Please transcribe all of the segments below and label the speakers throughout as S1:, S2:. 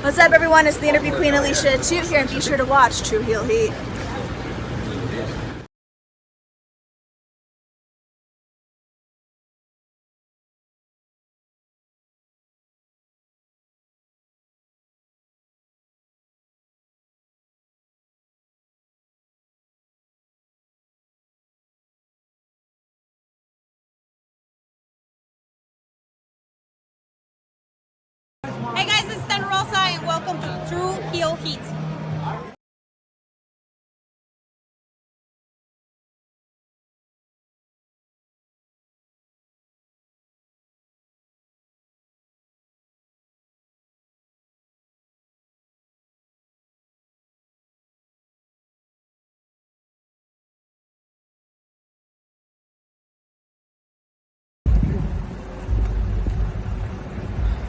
S1: What's up, everyone? It's the interview queen Alicia Toot here, and be sure to watch True Heel Heat.
S2: Hey guys, it's Thunder Rosa and welcome to True Heel Heat.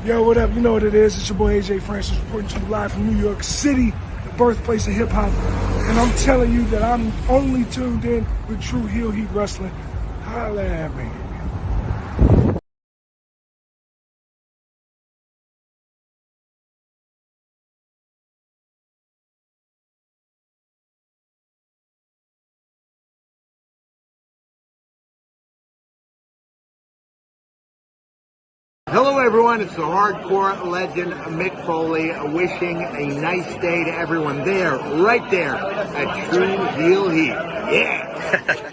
S3: Yo, what up? You know what it is. It's your boy AJ Francis reporting to you live from New York City, the birthplace of hip-hop. And I'm telling you that I'm only tuned in with True Heel Heat Wrestling. Holla at me.
S4: Hello everyone, it's the hardcore legend Mick Foley wishing a nice day to everyone there, right there at True Heel Heat. Yeah!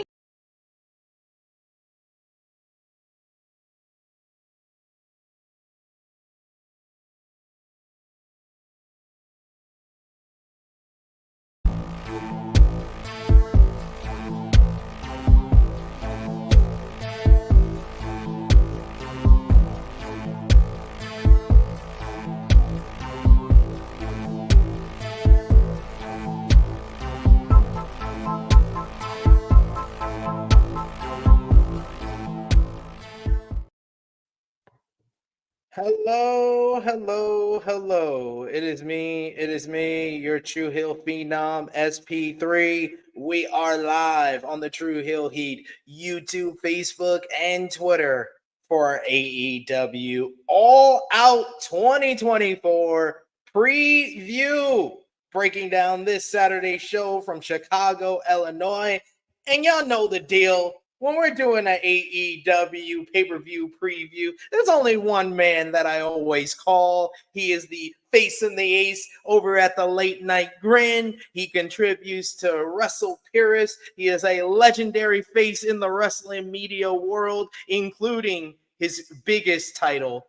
S5: Hello, hello, hello. It is me, your True Heel Phenom, SP3. We are live on the True Heel Heat YouTube, Facebook, and Twitter for AEW All Out 2024 preview. Breaking down this Saturday show from Chicago, Illinois. And y'all know the deal. When we're doing an AEW pay-per-view preview, there's only one man that I always call. He is the face and the ace over at the Late Night Grin. He contributes to WrestlePurists. He is a legendary face in the wrestling media world, including his biggest title,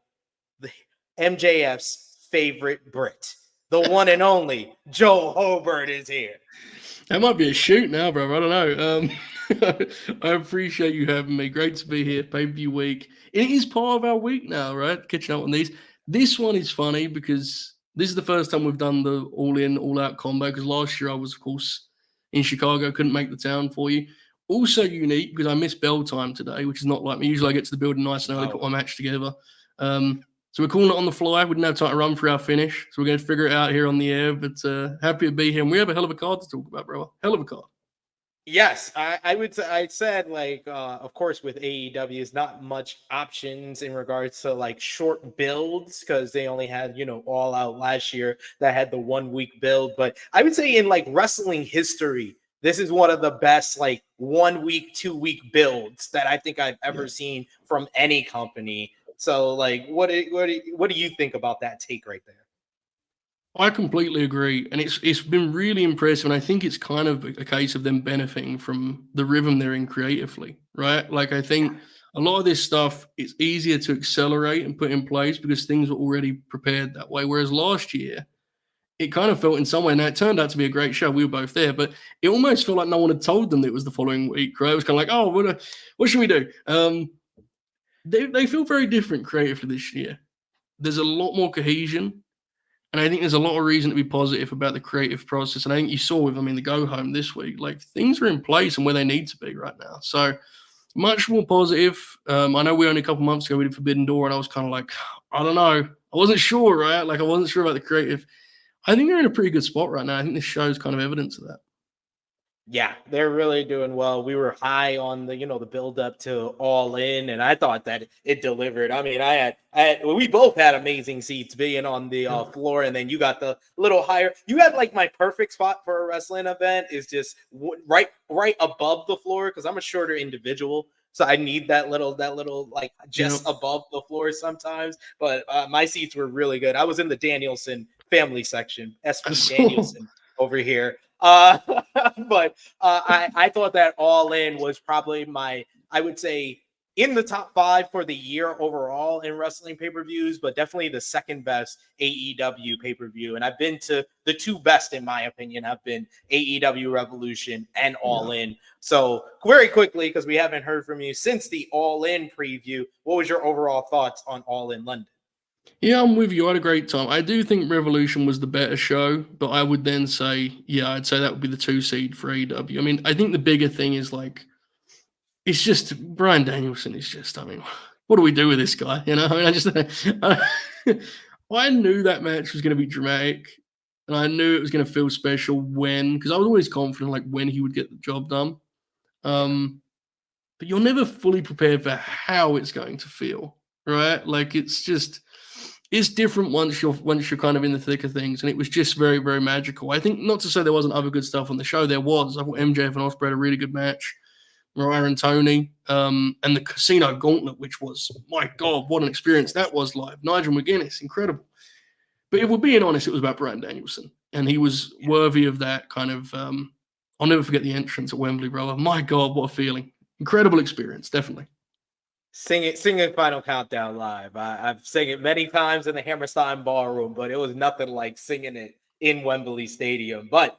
S5: the MJF's favorite Brit. The one and only Joe Hulbert is here.
S6: That might be a shoot now, bro. I don't know. I appreciate you having me. Great to be here. Pay-per-view week. It is part of our week now, right? Catching up on these. This one is funny because this is the first time we've done the all-in, all-out combo because last year I was, of course, in Chicago. Couldn't make the town for you. Also unique because I missed bell time today, which is not like me. Usually I get to the building nice and early, put my match together. So we're calling it on the fly. We didn't have time to run for our finish. So we're going to figure it out here on the air. But happy to be here. And we have a hell of a card to talk about, bro. Hell of a card.
S5: Yes, I would say, I said, like, of course, with AEW, is not much options in regards to like short builds because they only had, All Out last year that had the 1 week build. But I would say in like wrestling history, this is one of the best like 1 week, 2 week builds that I think I've ever seen from any company. So, like, what do you think about that take right there?
S6: I completely agree. And it's been really impressive. And I think it's kind of a case of them benefiting from the rhythm they're in creatively, right? Like, I think a lot of this stuff is easier to accelerate and put in place because things were already prepared that way. Whereas last year, it kind of felt in some way, now it turned out to be a great show. We were both there, but it almost felt like no one had told them that it was the following week, right? It was kind of like, oh, what should we do? They feel very different creatively this year. There's a lot more cohesion. And I think there's a lot of reason to be positive about the creative process. And I think you saw with, the go home this week, like things are in place and where they need to be right now. So much more positive. I know we only a couple months ago we did Forbidden Door and I was kind of like, I don't know. I wasn't sure, right? Like I wasn't sure about the creative. I think they're in a pretty good spot right now. I think this show is kind of evidence of that.
S5: Yeah, they're really doing well. We were high on the, the build up to All In, and I thought that it delivered. I mean, we both had amazing seats being on the floor, and then you got the little higher. You had like my perfect spot for a wrestling event is just right above the floor because I'm a shorter individual. So I need that little like just above the floor sometimes. But my seats were really good. I was in the Danielson family section, SP Danielson over here. But I thought that All In was probably I would say in the top 5 for the year overall in wrestling pay-per-views, but definitely the second best AEW pay-per-view. And I've been to the 2 best, in my opinion, have been AEW Revolution and All In. So very quickly, because we haven't heard from you since the All In preview, what was your overall thoughts on All In London?
S6: Yeah, I'm with you. I had a great time. I do think Revolution was the better show, but I would then say, I'd say that would be the 2 seed for AEW. I mean, I think the bigger thing is like, it's just Bryan Danielson is just, I mean, what do we do with this guy? I mean, I knew that match was going to be dramatic, and I knew it was going to feel special because I was always confident like when he would get the job done. But you're never fully prepared for how it's going to feel, right? Like it's different once you're kind of in the thick of things, and it was just very, very magical. I think not to say there wasn't other good stuff on the show. There was. I thought MJF and Ospreay had a really good match. Mariah and Tony, and the Casino Gauntlet, which was, my God, what an experience that was live. Nigel McGuinness, incredible. But if we're being honest, it was about Bryan Danielson, and he was worthy of that kind of. I'll never forget the entrance at Wembley, brother. My God, what a feeling! Incredible experience, definitely.
S5: Sing Final Countdown live. I've sang it many times in the Hammerstein Ballroom, but it was nothing like singing it in Wembley Stadium. But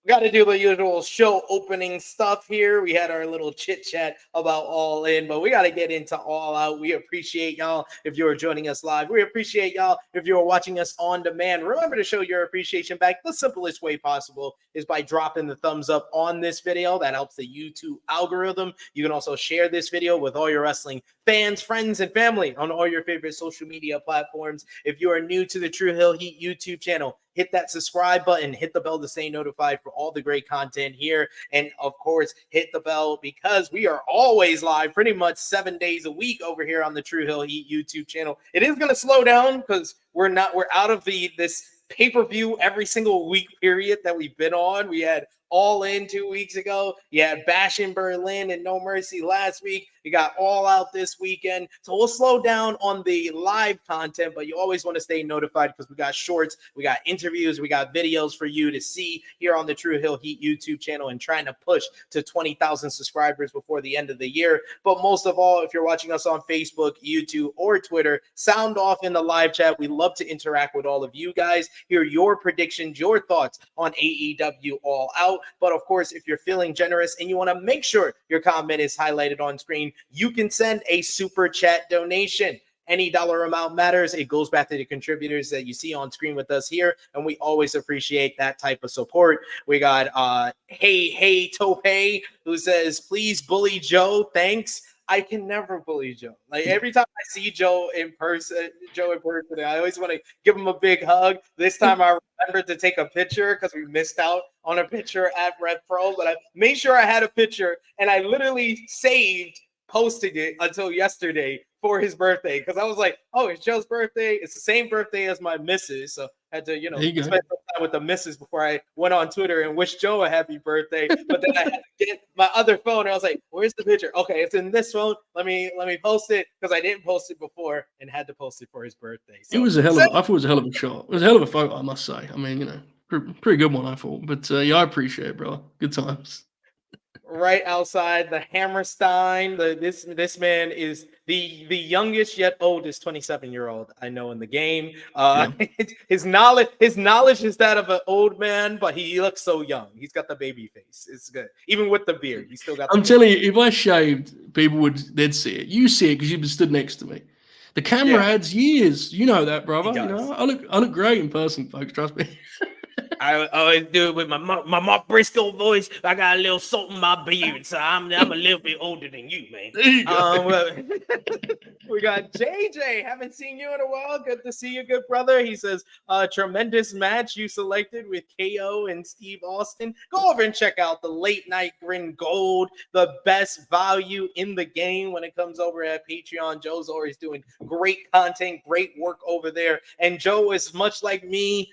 S5: we got to do the usual show opening stuff here. We had our little chit chat about All In, but we got to get into All Out. We appreciate y'all if you're joining us live. We appreciate y'all if you're watching us on demand. Remember to show your appreciation back. The simplest way possible is by dropping the thumbs up on this video. That helps the YouTube algorithm. You can also share this video with all your wrestling fans, friends, and family on all your favorite social media platforms. If you are new to the True Hill Heat YouTube channel, hit that subscribe button, hit the bell to stay notified for all the great content here. And of course, hit the bell because we are always live pretty much 7 days a week over here on the True Hill Heat YouTube channel. It is going to slow down because we're out of this pay-per-view every single week period that we've been on. We had All In 2 weeks ago. You had Bash in Berlin and No Mercy last week. You got All Out this weekend. So we'll slow down on the live content, but you always want to stay notified because we got shorts, we got interviews, we got videos for you to see here on the True Hill Heat YouTube channel and trying to push to 20,000 subscribers before the end of the year. But most of all, if you're watching us on Facebook, YouTube, or Twitter, sound off in the live chat. We love to interact with all of you guys, hear your predictions, your thoughts on AEW All Out. But of course, if you're feeling generous and you want to make sure your comment is highlighted on screen, you can send a super chat donation. Any dollar amount matters. It goes back to the contributors that you see on screen with us here, and we always appreciate that type of support. We got Hey Tope, who says, please bully Joe. Thanks. I can never bully Joe. Like every time I see Joe in person, I always want to give him a big hug. This time I remembered to take a picture because we missed out on a picture at Red Pro, but I made sure I had a picture and I literally posting it until yesterday for his birthday because I was like, oh, it's Joe's birthday. It's the same birthday as my missus. So I had to, spend some time with the missus before I went on Twitter and wished Joe a happy birthday. But then I had to get my other phone and I was like, where's the picture? Okay, it's in this phone. Let me post it because I didn't post it before and had to post it for his birthday. So,
S6: I thought it was a hell of a shot. It was a hell of a photo, I must say. I mean, pretty good one, I thought. But I appreciate it, bro. Good times.
S5: Right outside the Hammerstein. This man is the youngest yet oldest 27-year-old I know in the game. His knowledge is that of an old man, but he looks so young. He's got the baby face. It's good. Even with the beard, he still got. I'm
S6: telling you, if I shaved, they'd see it. You see it because you've been stood next to me. The camera adds years. You know that, brother. I look great in person, folks. Trust me.
S5: I always do it with my Mark Briscoe voice. I got a little salt in my beard, so I'm a little bit older than you, man.
S6: There you go.
S5: We got JJ. Haven't seen you in a while. Good to see you, good brother. He says, tremendous match you selected with KO and Steve Austin. Go over and check out the late night Grin Gold, the best value in the game when it comes over at Patreon. Joe's always doing great content, great work over there. And Joe is much like me.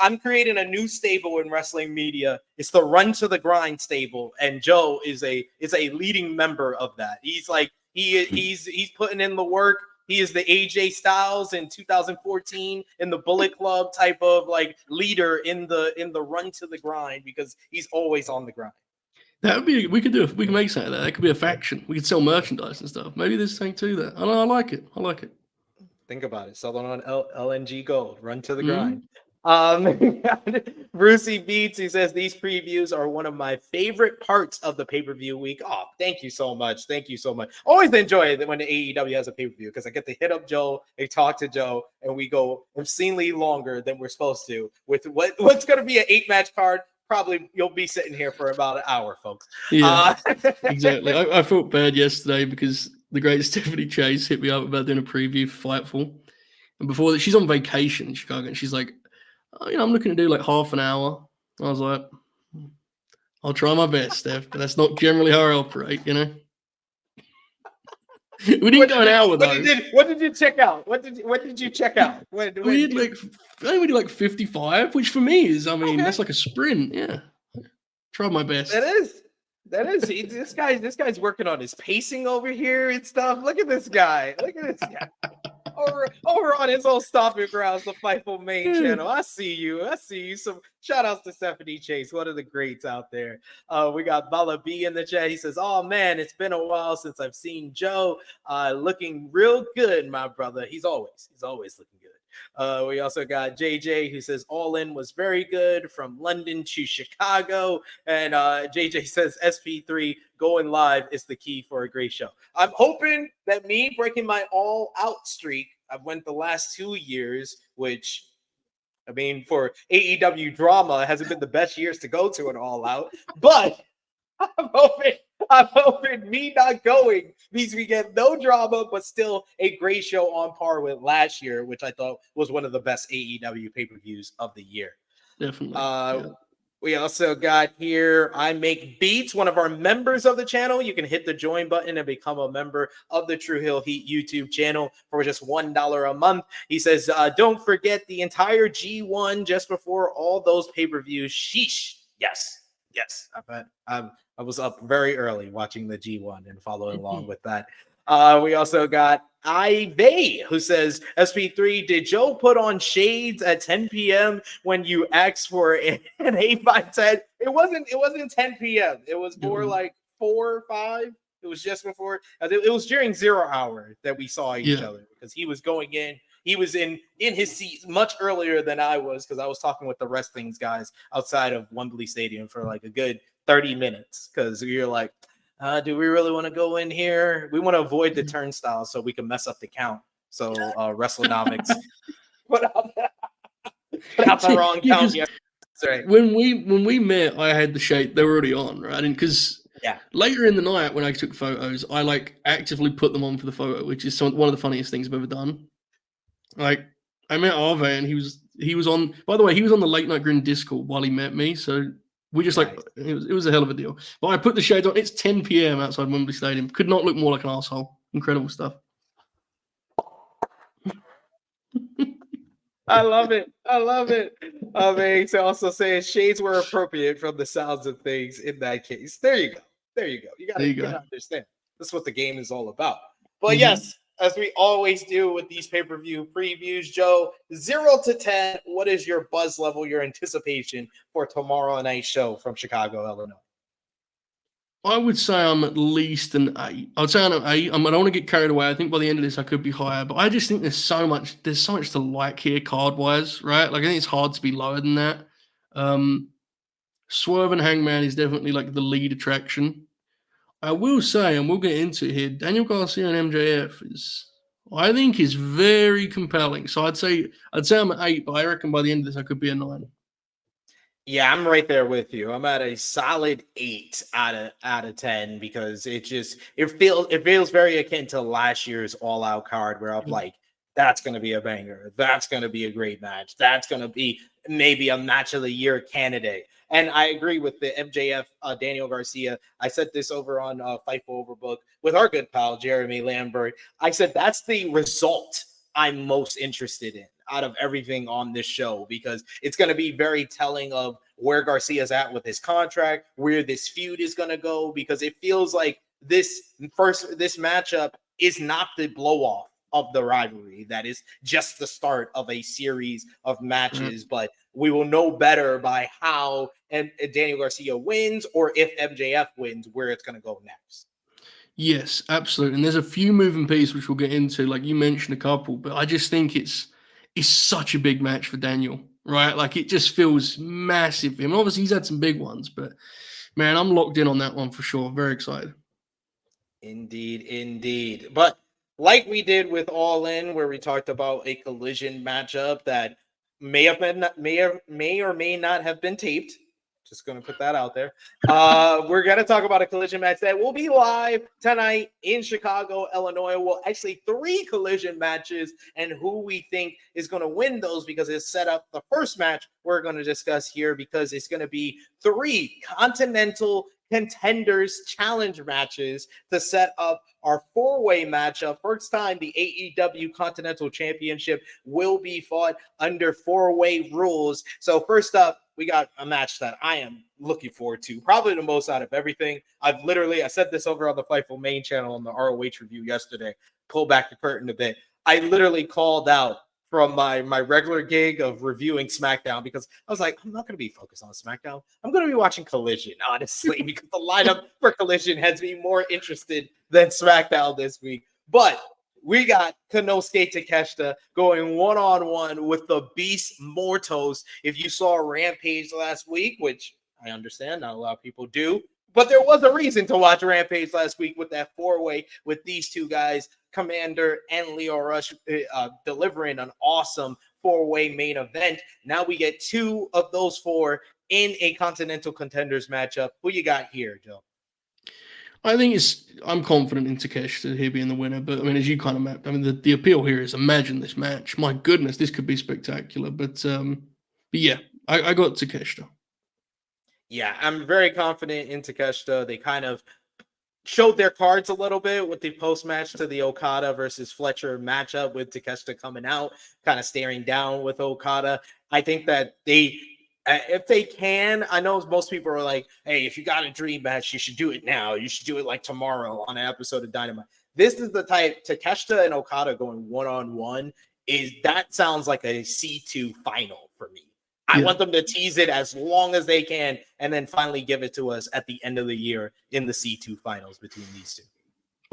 S5: I'm creating a new stable in wrestling media. It's the Run to the Grind stable, and Joe is a leading member of that. He's like he's putting in the work. He is the AJ Styles in 2014 in the Bullet Club type of like leader in the Run to the Grind because he's always on the grind.
S6: That would be we can make something of that. That could be a faction. We could sell merchandise and stuff. Maybe there's something to that. I like it. I like it.
S5: Think about it. Sell it on LNG Gold. Run to the grind. Brucey Beats, he says these previews are one of my favorite parts of the pay-per-view week. Oh, thank you so much. Always enjoy it when the AEW has a pay-per-view because I get to hit up Joe and talk to Joe, and we go obscenely longer than we're supposed to with what's going to be an 8-match card. Probably you'll be sitting here for about an hour, folks.
S6: Yeah, exactly. I felt bad yesterday because the great Stephanie Chase hit me up about doing a preview for Fightful, and before that, she's on vacation in Chicago, and she's like, I'm looking to do like half an hour. I was like, I'll try my best, Steph, but that's not generally how I operate, We didn't go an hour though.
S5: What did you check out? What did you check out? I
S6: we did like 55, which for me is, that's like a sprint. Yeah, tried my best.
S5: That is. This guy's working on his pacing over here and stuff. Look at this guy. Over on his old stomping grounds, the Fightful main channel. I see you. Some shout outs to Stephanie Chase, one of the greats out there. We got Bala B in the chat. He says, "Oh man, it's been a while since I've seen Joe. Looking real good, my brother. He's always looking good." We also got JJ who says All In was very good from London to Chicago. And JJ says SP3 going live is the key for a great show. I'm hoping that me breaking my all out streak, I've went the last 2 years, which for AEW drama, it hasn't been the best years to go to an all out, but I'm hoping me not going means we get no drama, but still a great show on par with last year, which I thought was one of the best AEW pay-per-views of the year.
S6: Definitely.
S5: We also got here, I Make Beats, one of our members of the channel. You can hit the join button and become a member of the True Hill Heat YouTube channel for just $1 a month. He says, don't forget the entire G1 just before all those pay-per-views. Sheesh. Yes. I was up very early watching the G1 and following along with that. We also got Ivey, who says, SP3, did Joe put on shades at 10 p.m. when you asked for an 8x10? It wasn't 10 p.m. It was more like 4 or 5. It was just before. It was during 0 hour that we saw each other because he was going in. He was in his seat much earlier than I was because I was talking with the wrestling guys outside of Wembley Stadium for like a good 30 minutes because we were like, do we really want to go in here? We want to avoid the turnstiles so we can mess up the count. So WrestleNomics put out the wrong count. Yeah, right.
S6: When we met, I had the shade. They were already on, right? And because later in the night when I took photos, I like actively put them on for the photo, which is one of the funniest things I've ever done. Like I met Arve and he was on. By the way, he was on the Late Night Grin Discord while he met me. So. We just it was a hell of a deal. But I put the shades on. It's 10 p.m. outside Wembley Stadium. Could not look more like an asshole. Incredible stuff.
S5: I love it. He also says shades were appropriate from the sounds of things in that case. There you go. You gotta understand. That's what the game is all about. But yes, as we always do with these pay-per-view previews, Joe, 0 to 10, what is your buzz level, your anticipation for tomorrow night's show from Chicago, Illinois?
S6: I would say I'm at least an 8. I would say I'm an 8. I don't want to get carried away. I think by the end of this, I could be higher, but I just think there's so much to like here card-wise, right? Like I think it's hard to be lower than that. Swerve and Hangman is definitely like the lead attraction. I will say, and we'll get into it here, Daniel Garcia and MJF I think is very compelling. So I'd say I'm an 8, but I reckon by the end of this I could be a 9.
S5: Yeah, I'm right there with you. I'm at a solid 8 out of 10 because it feels very akin to last year's All Out card where I'm like, that's going to be a banger. That's going to be a great match. That's going to be maybe a match of the year candidate. And I agree with the MJF Daniel Garcia. I said this over on Fightful Overbook with our good pal Jeremy Lambert. I said that's the result I'm most interested in out of everything on this show because it's going to be very telling of where Garcia's at with his contract, where this feud is going to go, because it feels like this matchup is not the blow off of the rivalry. That is just the start of a series of matches, but we will know better by how and Daniel Garcia wins or if MJF wins, where it's going to go next.
S6: Yes, absolutely. And there's a few moving pieces which we'll get into. Like you mentioned a couple, but I just think it's such a big match for Daniel, right? Like it just feels massive for him. And obviously he's had some big ones, but man, I'm locked in on that one for sure. Very excited.
S5: Indeed. But like we did with All In, where we talked about a collision matchup that may or may not have been taped. Just going to put that out there. We're going to talk about a collision match that will be live tonight in Chicago, Illinois. Well, actually 3 collision matches and who we think is going to win those because it's set up the first match we're going to discuss here because it's going to be 3 Continental Contenders challenge matches to set up our 4-way matchup. First time the AEW Continental Championship will be fought under 4-way rules. So first up, we got a match that I am looking forward to, probably the most out of everything. I said this over on the Fightful main channel on the ROH review yesterday, pull back the curtain a bit. I literally called out from my regular gig of reviewing SmackDown because I was like, I'm not going to be focused on SmackDown. I'm going to be watching Collision, honestly, because the lineup for Collision has me more interested than SmackDown this week. But we got Konosuke Takeshita going one-on-one with the Beast Mortos. If you saw Rampage last week, which I understand not a lot of people do, but there was a reason to watch Rampage last week with that 4-way with these 2 guys, Commander and Leo Rush, delivering an awesome 4-way main event. Now we get 2 of those 4 in a Continental Contenders matchup. Who you got here, Joe?
S6: I think I'm confident in Takeshita here being the winner, but I mean, as you kind of mapped, I mean, the appeal here is imagine this match. My goodness, this could be spectacular. But yeah, I got Takeshita.
S5: Yeah, I'm very confident in Takeshita. They kind of showed their cards a little bit with the post-match to the Okada versus Fletcher matchup with Takeshita coming out, kind of staring down with Okada. I think that if they can, I know most people are like, hey, if you got a dream match, you should do it now. You should do it like tomorrow on an episode of Dynamite. This is the type, Takeshita and Okada going one-on-one, that sounds like a C2 final for me. I want them to tease it as long as they can and then finally give it to us at the end of the year in the C2 finals between these 2.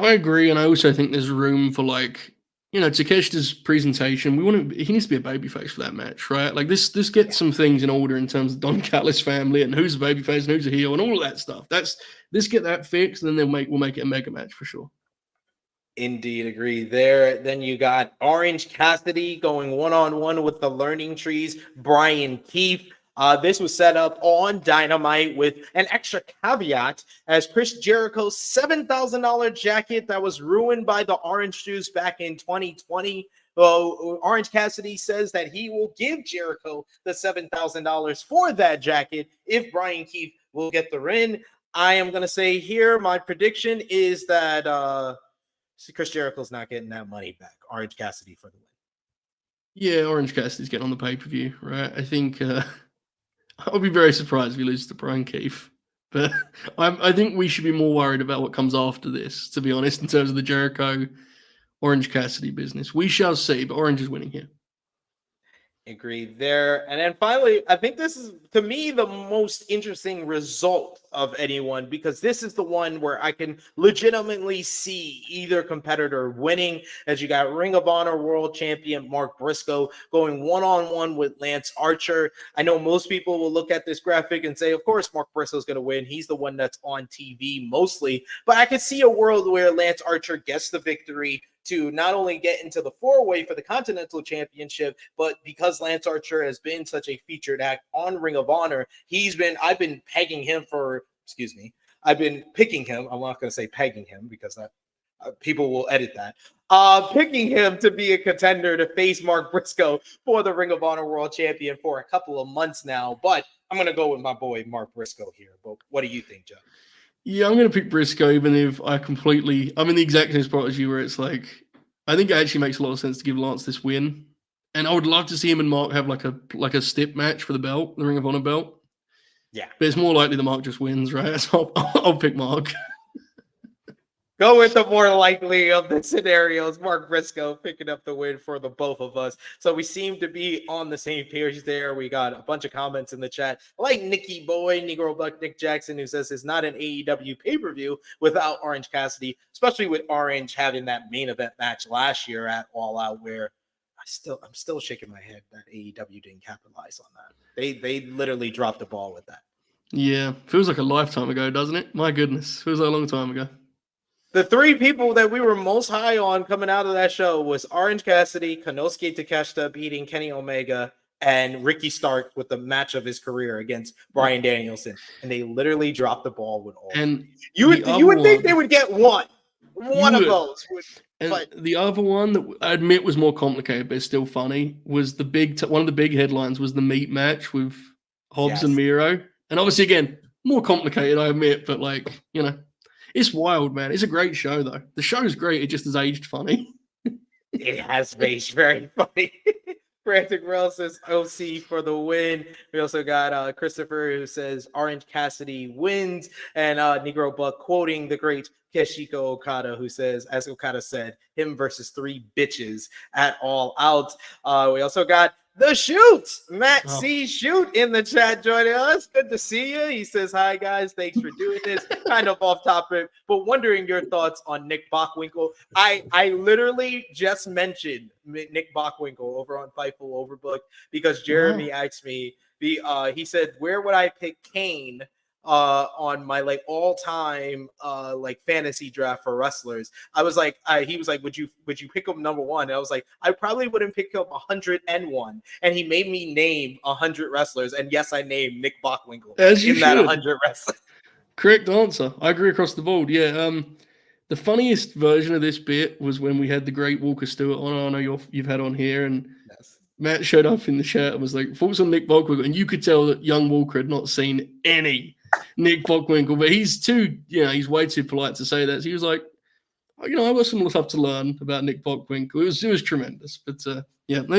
S6: I agree, and I also think there's room for Takeshita's presentation. He needs to be a babyface for that match, right? Like this gets some things in order in terms of Don Callis family and who's a babyface and who's a heel and all of that stuff. Let's get that fixed, and then we'll make it a mega match for sure.
S5: Indeed, agree there. Then you got Orange Cassidy going one-on-one with the Learning Trees, Bryan Keith. This was set up on Dynamite with an extra caveat as Chris Jericho's $7,000 jacket that was ruined by the orange juice back in 2020. Orange Cassidy says that he will give Jericho the $7,000 for that jacket if Bryan Keith will get the win. I am going to say here, my prediction is that Chris Jericho's not getting that money back. Orange Cassidy for the win.
S6: Yeah, Orange Cassidy's getting on the pay-per-view, right? I think I'll be very surprised if he loses to Bryan Keith. But I think we should be more worried about what comes after this, to be honest, in terms of the Jericho Orange Cassidy business. We shall see, but Orange is winning here.
S5: Agree there. And then finally, I think this is, to me, the most interesting result of anyone, because this is the one where I can legitimately see either competitor winning, as you got Ring of Honor World Champion Mark Briscoe going one-on-one with Lance Archer. I know most people will look at this graphic and say, of course, Mark Briscoe's going to win. He's the one that's on TV mostly. But I could see a world where Lance Archer gets the victory, to not only get into the 4-way for the Continental Championship, but because Lance Archer has been such a featured act on Ring of Honor, I've been pegging him for, I've been picking him. I'm not going to say pegging him because that people will edit that. Picking him to be a contender to face Mark Briscoe for the Ring of Honor World Champion for a couple of months now. But I'm going to go with my boy Mark Briscoe here. But what do you think, Joe?
S6: Yeah, I'm going to pick Briscoe, even if I'm in the exact same spot as you, where it's like, I think it actually makes a lot of sense to give Lance this win. And I would love to see him and Mark have like a stip match for the belt, the Ring of Honor belt.
S5: Yeah.
S6: But it's more likely that Mark just wins, right? So I'll pick Mark.
S5: Go with the more likely of the scenarios. Mark Briscoe picking up the win for the both of us. So we seem to be on the same page there. We got a bunch of comments in the chat, like Nicky Boy, Negro Buck, Nick Jackson, who says it's not an AEW pay-per-view without Orange Cassidy, especially with Orange having that main event match last year at All Out, where I'm still shaking my head that AEW didn't capitalize on that. They literally dropped the ball with that.
S6: Yeah, feels like a lifetime ago, doesn't it? My goodness, feels like a long time ago.
S5: The 3 people that we were most high on coming out of that show was Orange Cassidy, Konosuke Takeshita beating Kenny Omega, and Ricky Stark with the match of his career against Bryan Danielson. And they literally dropped the ball with all.
S6: And
S5: you would think they would get one of those.
S6: But the other one that I admit was more complicated, but it's still funny, was one of the big headlines was the meat match with Hobbs and Miro. And obviously, again, more complicated, I admit, but it's wild, man. It's a great show, though. The show is great. It just has aged funny.
S5: It has aged very funny. Frantic Rail says OC for the win. We also got Christopher who says Orange Cassidy wins. And Negro Buck quoting the great Kazuchika Okada, who says, as Okada said, him versus 3 bitches at All Out. We also got The Shoot, Matt C. Shoot in the chat joining us. Good to see you. He says, hi, guys. Thanks for doing this. Kind of off topic, but wondering your thoughts on Nick Bockwinkel. I literally just mentioned Nick Bockwinkel over on Fightful Overbook because Jeremy asked me, he said, where would I pick Kane on my all-time fantasy draft for wrestlers? I was like, he was like, would you pick him number 1? And I was like, I probably wouldn't pick him 101. And he made me name 100 wrestlers. And yes, I named Nick Bockwinkel in that 100 wrestlers.
S6: Correct answer. I agree across the board. Yeah. The funniest version of this bit was when we had the great Walker Stewart on. I know you've had on here, and Matt showed up in the chat and was like, thoughts on Nick Bockwinkel, and you could tell that young Walker had not seen any Nick Bockwinkel, but he's he's way too polite to say that. So he was like, I've got some stuff to learn about Nick Bockwinkel. It was tremendous. But there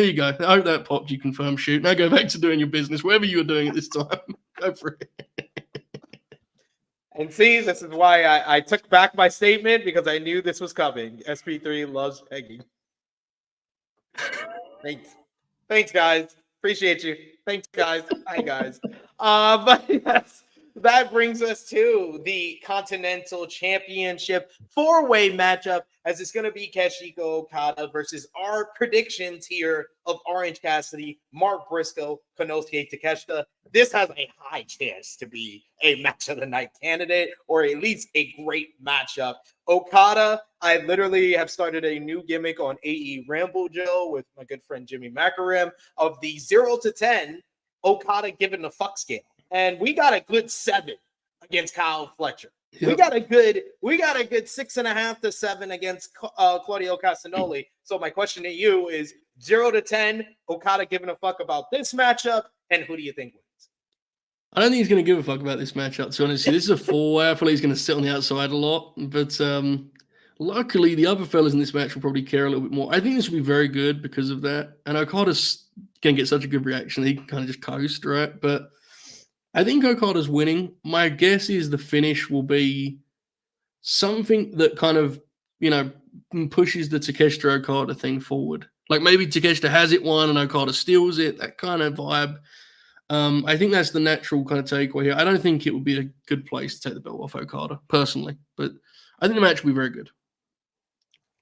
S6: you go. I hope that popped. You confirm shoot. Now go back to doing your business, wherever you were doing at this time. Go for it.
S5: And see, this is why I took back my statement, because I knew this was coming. SP3 loves pegging. Thanks, guys. Appreciate you. Thanks, guys. Hi, guys. But yes, that brings us to the Continental Championship 4-way matchup, as it's going to be Kazuchika Okada versus our predictions here of Orange Cassidy, Mark Briscoe, Konosuke Takeshita. This has a high chance to be a match of the night candidate, or at least a great matchup. Okada, I literally have started a new gimmick on AE Ramble, Joe, with my good friend Jimmy Macaram, of the 0 to 10 Okada given the fuck scale. And we got a good 7 against Kyle Fletcher. Yep. We got a good 6.5 to 7 against Claudio Castagnoli. So my question to you is 0 to 10, Okada giving a fuck about this matchup, and who do you think wins?
S6: I don't think he's going to give a fuck about this matchup, to be honest. This is a 4-way. I feel like he's going to sit on the outside a lot. But luckily, the other fellas in this match will probably care a little bit more. I think this will be very good because of that. And Okada's going to get such a good reaction that he can kind of just coast, right? But I think Okada's winning. My guess is the finish will be something that kind of, pushes the Takeshita Okada thing forward. Like maybe Takeshita has it won and Okada steals it, that kind of vibe. I think that's the natural kind of takeaway here. I don't think it would be a good place to take the belt off Okada, personally. But I think the match will be very good.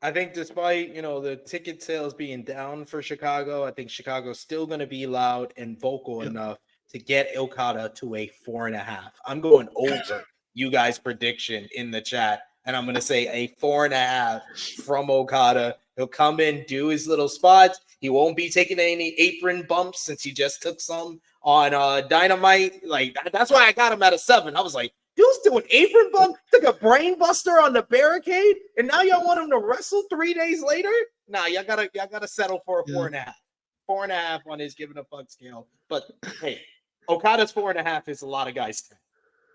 S5: I think despite, the ticket sales being down for Chicago, I think Chicago's still going to be loud and vocal enough to get Okada to a 4.5. I'm going over you guys' prediction in the chat and I'm going to say a 4.5 from Okada. He'll come in, do his little spots. He won't be taking any apron bumps since he just took some on Dynamite. Like, that's why I got him at a 7. I was like, dude's doing apron bump, took a brain buster on the barricade, and now y'all want him to wrestle 3 days later? Nah, y'all gotta settle for a 4.5. 4.5 on his giving a fuck scale. But hey, Okada's 4.5 is a lot of guys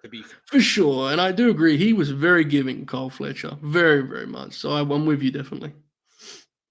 S5: to be fair.
S6: For sure, and I do agree. He was very giving, Cole Fletcher. Very, very much. So I'm with you, definitely.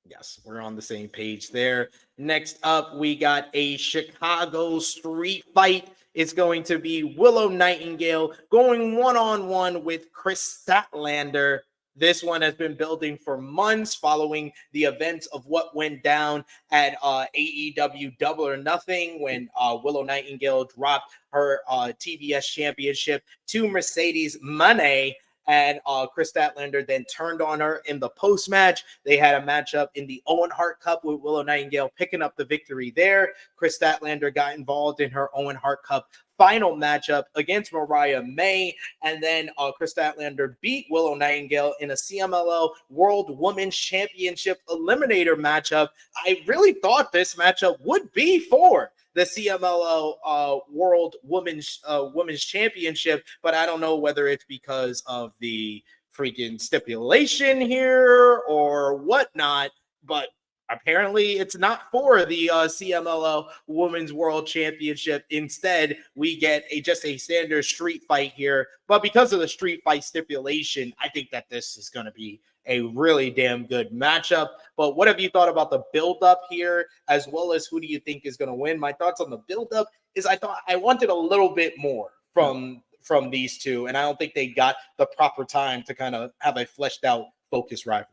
S5: Yes, we're on the same page there. Next up, we got a Chicago street fight. It's going to be Willow Nightingale going one-on-one with Chris Statlander. This one has been building for months following the events of what went down at AEW Double or Nothing when Willow Nightingale dropped her TBS championship to Mercedes Mone. And Chris Statlander then turned on her in the post-match. They had a matchup in the Owen Hart Cup with Willow Nightingale picking up the victory there. Chris Statlander got involved in her Owen Hart Cup final matchup against Mariah May. And then Chris Statlander beat Willow Nightingale in a CMLL World Women's Championship Eliminator matchup. I really thought this matchup would be for the CMLL World Women's Championship, but I don't know whether it's because of the freaking stipulation here or whatnot, but apparently it's not for the CMLL Women's World Championship. Instead, we get just a standard street fight here, but because of the street fight stipulation, I think that this is going to be a really damn good matchup. But what have you thought about the build-up here, as well as who do you think is going to win? My thoughts on the build-up is I wanted a little bit more from these two, and I don't think they got the proper time to kind of have a fleshed out, focused rivalry.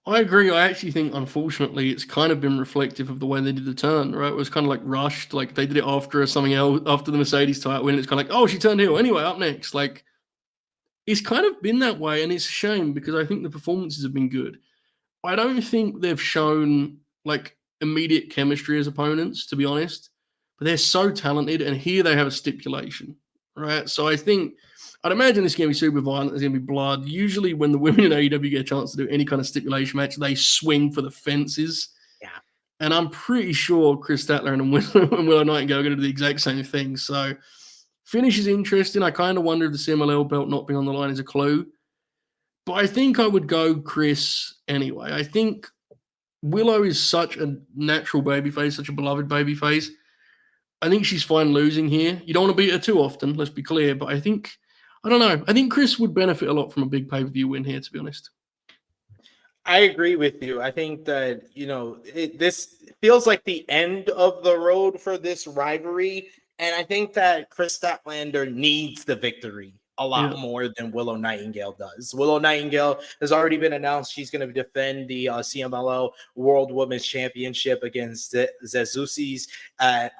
S6: I agree. I actually think, unfortunately, it's kind of been reflective of the way they did the turn, right? It was kind of like rushed. Like they did it after something else, after the Mercedes title win. It's kind of like, oh, she turned heel. Anyway, up next. Like, it's kind of been that way, and it's a shame because I think the performances have been good. I don't think they've shown like immediate chemistry as opponents, to be honest, but they're so talented, and here they have a stipulation, right? So I'd imagine it's going to be super violent. There's going to be blood. Usually when the women in AEW get a chance to do any kind of stipulation match, they swing for the fences.
S5: Yeah.
S6: And I'm pretty sure Chris Statler and Willow Nightingale are going to do the exact same thing. So finish is interesting. I kind of wonder if the CMLL belt not being on the line is a clue. But I think I would go Chris anyway. I think Willow is such a natural babyface, such a beloved babyface. I think she's fine losing here. You don't want to beat her too often, let's be clear. But I don't know. I think Chris would benefit a lot from a big pay-per-view win here, to be honest.
S5: I agree with you. I think that, this feels like the end of the road for this rivalry. And I think that Chris Statlander needs the victory a lot more than Willow Nightingale does. Willow Nightingale has already been announced. She's going to defend the CMLL World Women's Championship against Zezusis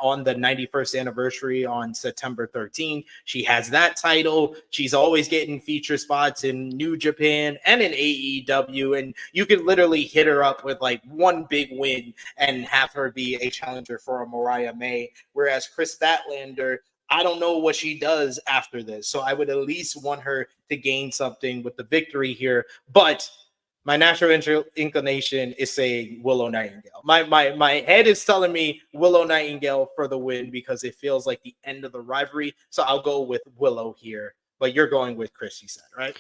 S5: on the 91st anniversary on September 13th. She has that title. She's always getting feature spots in New Japan and in AEW, and you could literally hit her up with like one big win and have her be a challenger for a Mariah May, whereas Chris Statlander, I don't know what she does after this. So I would at least want her to gain something with the victory here. But my natural inclination is saying Willow Nightingale. My head is telling me Willow Nightingale for the win because it feels like the end of the rivalry. So I'll go with Willow here. But you're going with Chris, you said, right?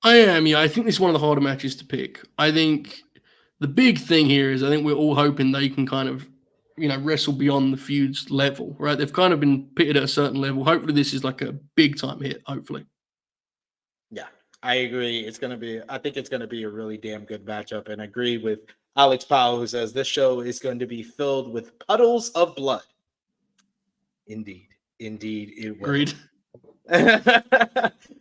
S6: I am, yeah. I think this is one of the harder matches to pick. I think the big thing here is I think we're all hoping they can kind of wrestle beyond the feud's level, right? They've kind of been pitted at a certain level. Hopefully this is like a big time hit, hopefully.
S5: Yeah, I agree. I think it's going to be a really damn good matchup, and I agree with Alex Powell, who says this show is going to be filled with puddles of blood. Indeed it will.
S6: Agreed.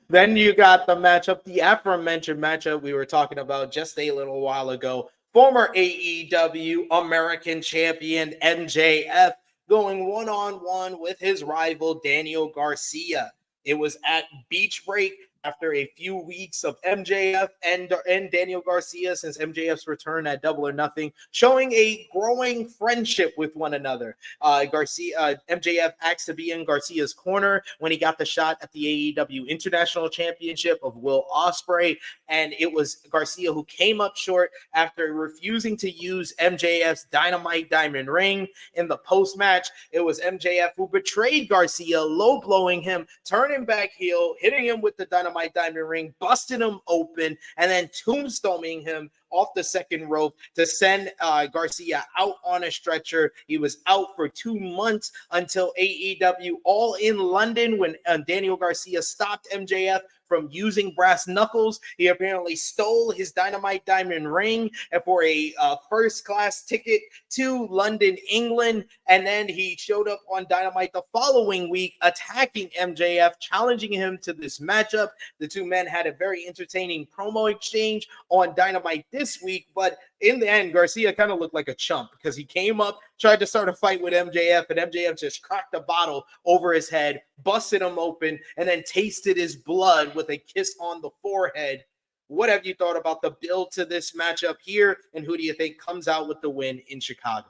S5: Then you got the matchup, the aforementioned matchup we were talking about just a little while ago. Former AEW American Champion MJF going one-on-one with his rival Daniel Garcia. It was at Beach Break after a few weeks of MJF and Daniel Garcia since MJF's return at Double or Nothing, showing a growing friendship with one another. MJF asked to be in Garcia's corner when he got the shot at the AEW International Championship of Will Ospreay, and it was Garcia who came up short after refusing to use MJF's Dynamite Diamond Ring. In the post-match, it was MJF who betrayed Garcia, low-blowing him, turning back heel, hitting him with the Dynamite Diamond Ring, busting him open, and then tombstoning him off the second rope to send Garcia out on a stretcher. He was out for 2 months until AEW All in London when Daniel Garcia stopped MJF from using brass knuckles. He apparently stole his Dynamite Diamond Ring for a first-class ticket to London, England, and then he showed up on Dynamite the following week, attacking MJF, challenging him to this matchup. The two men had a very entertaining promo exchange on Dynamite this week, but in the end, Garcia kind of looked like a chump because he came up, tried to start a fight with MJF, and MJF just cracked a bottle over his head, busted him open, and then tasted his blood with a kiss on the forehead. What have you thought about the build to this matchup here, and who do you think comes out with the win in Chicago?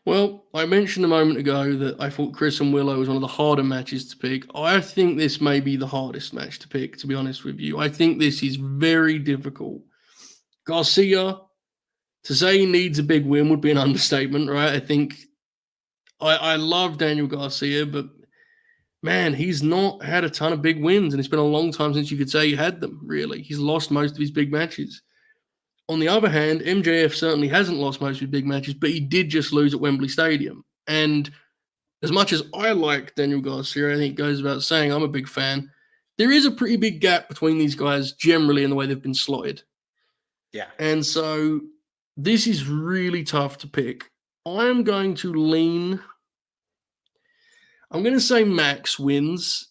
S6: Well, I mentioned a moment ago that I thought Chris and Willow was one of the harder matches to pick. I think this may be the hardest match to pick, to be honest with you. I think this is very difficult. Garcia, to say he needs a big win would be an understatement, right? I think I love Daniel Garcia, but man, he's not had a ton of big wins, and it's been a long time since you could say he had them, really. He's lost most of his big matches. On the other hand, MJF certainly hasn't lost most of his big matches, but he did just lose at Wembley Stadium. And as much as I like Daniel Garcia, I think it goes without saying I'm a big fan, there is a pretty big gap between these guys generally in the way they've been slotted.
S5: Yeah.
S6: And so this is really tough to pick. I'm going to say Max wins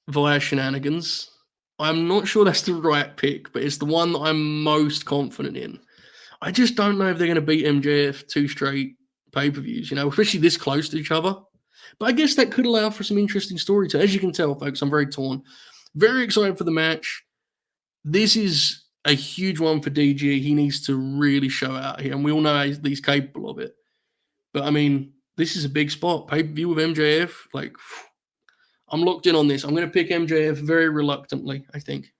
S6: via shenanigans. I'm not sure that's the right pick, but it's the one that I'm most confident in. I just don't know if they're going to beat MJF 2 straight pay-per-views, especially this close to each other. But I guess that could allow for some interesting storytelling. As you can tell, folks, I'm very torn. Very excited for the match. This is a huge one for DG. He needs to really show out here, and we all know he's capable of it. But, I mean, this is a big spot. Pay-per-view with MJF, I'm locked in on this. I'm going to pick MJF very reluctantly, I think.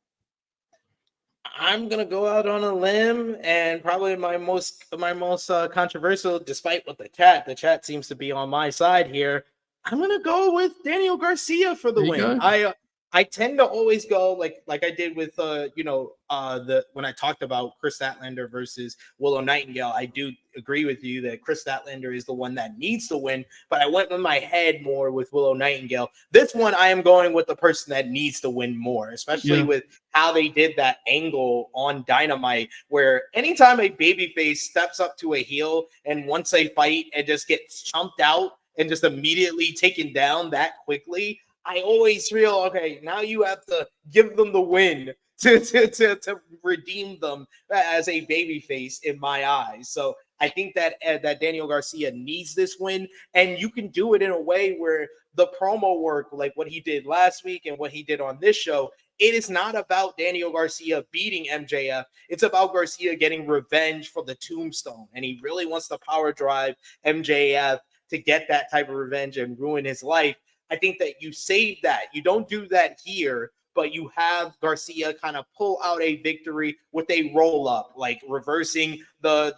S5: I'm going to go out on a limb, and probably my most controversial, despite what the chat seems to be on my side here, I'm going to go with Daniel Garcia for the win. I tend to always go like I did with when I talked about Chris Statlander versus Willow Nightingale. I do agree with you that Chris Statlander is the one that needs to win, but I went with my head more with Willow Nightingale. This one, I am going with the person that needs to win more, especially with how they did that angle on Dynamite, where anytime a babyface steps up to a heel and once they fight and just gets chumped out and just immediately taken down that quickly, I always feel, okay, now you have to give them the win to redeem them as a babyface in my eyes. So I think that Daniel Garcia needs this win, and you can do it in a way where the promo work, like what he did last week and what he did on this show, it is not about Daniel Garcia beating MJF. It's about Garcia getting revenge for the tombstone, and he really wants to power drive MJF to get that type of revenge and ruin his life. I think that you save that. You don't do that here, but you have Garcia kind of pull out a victory with a roll up, like reversing the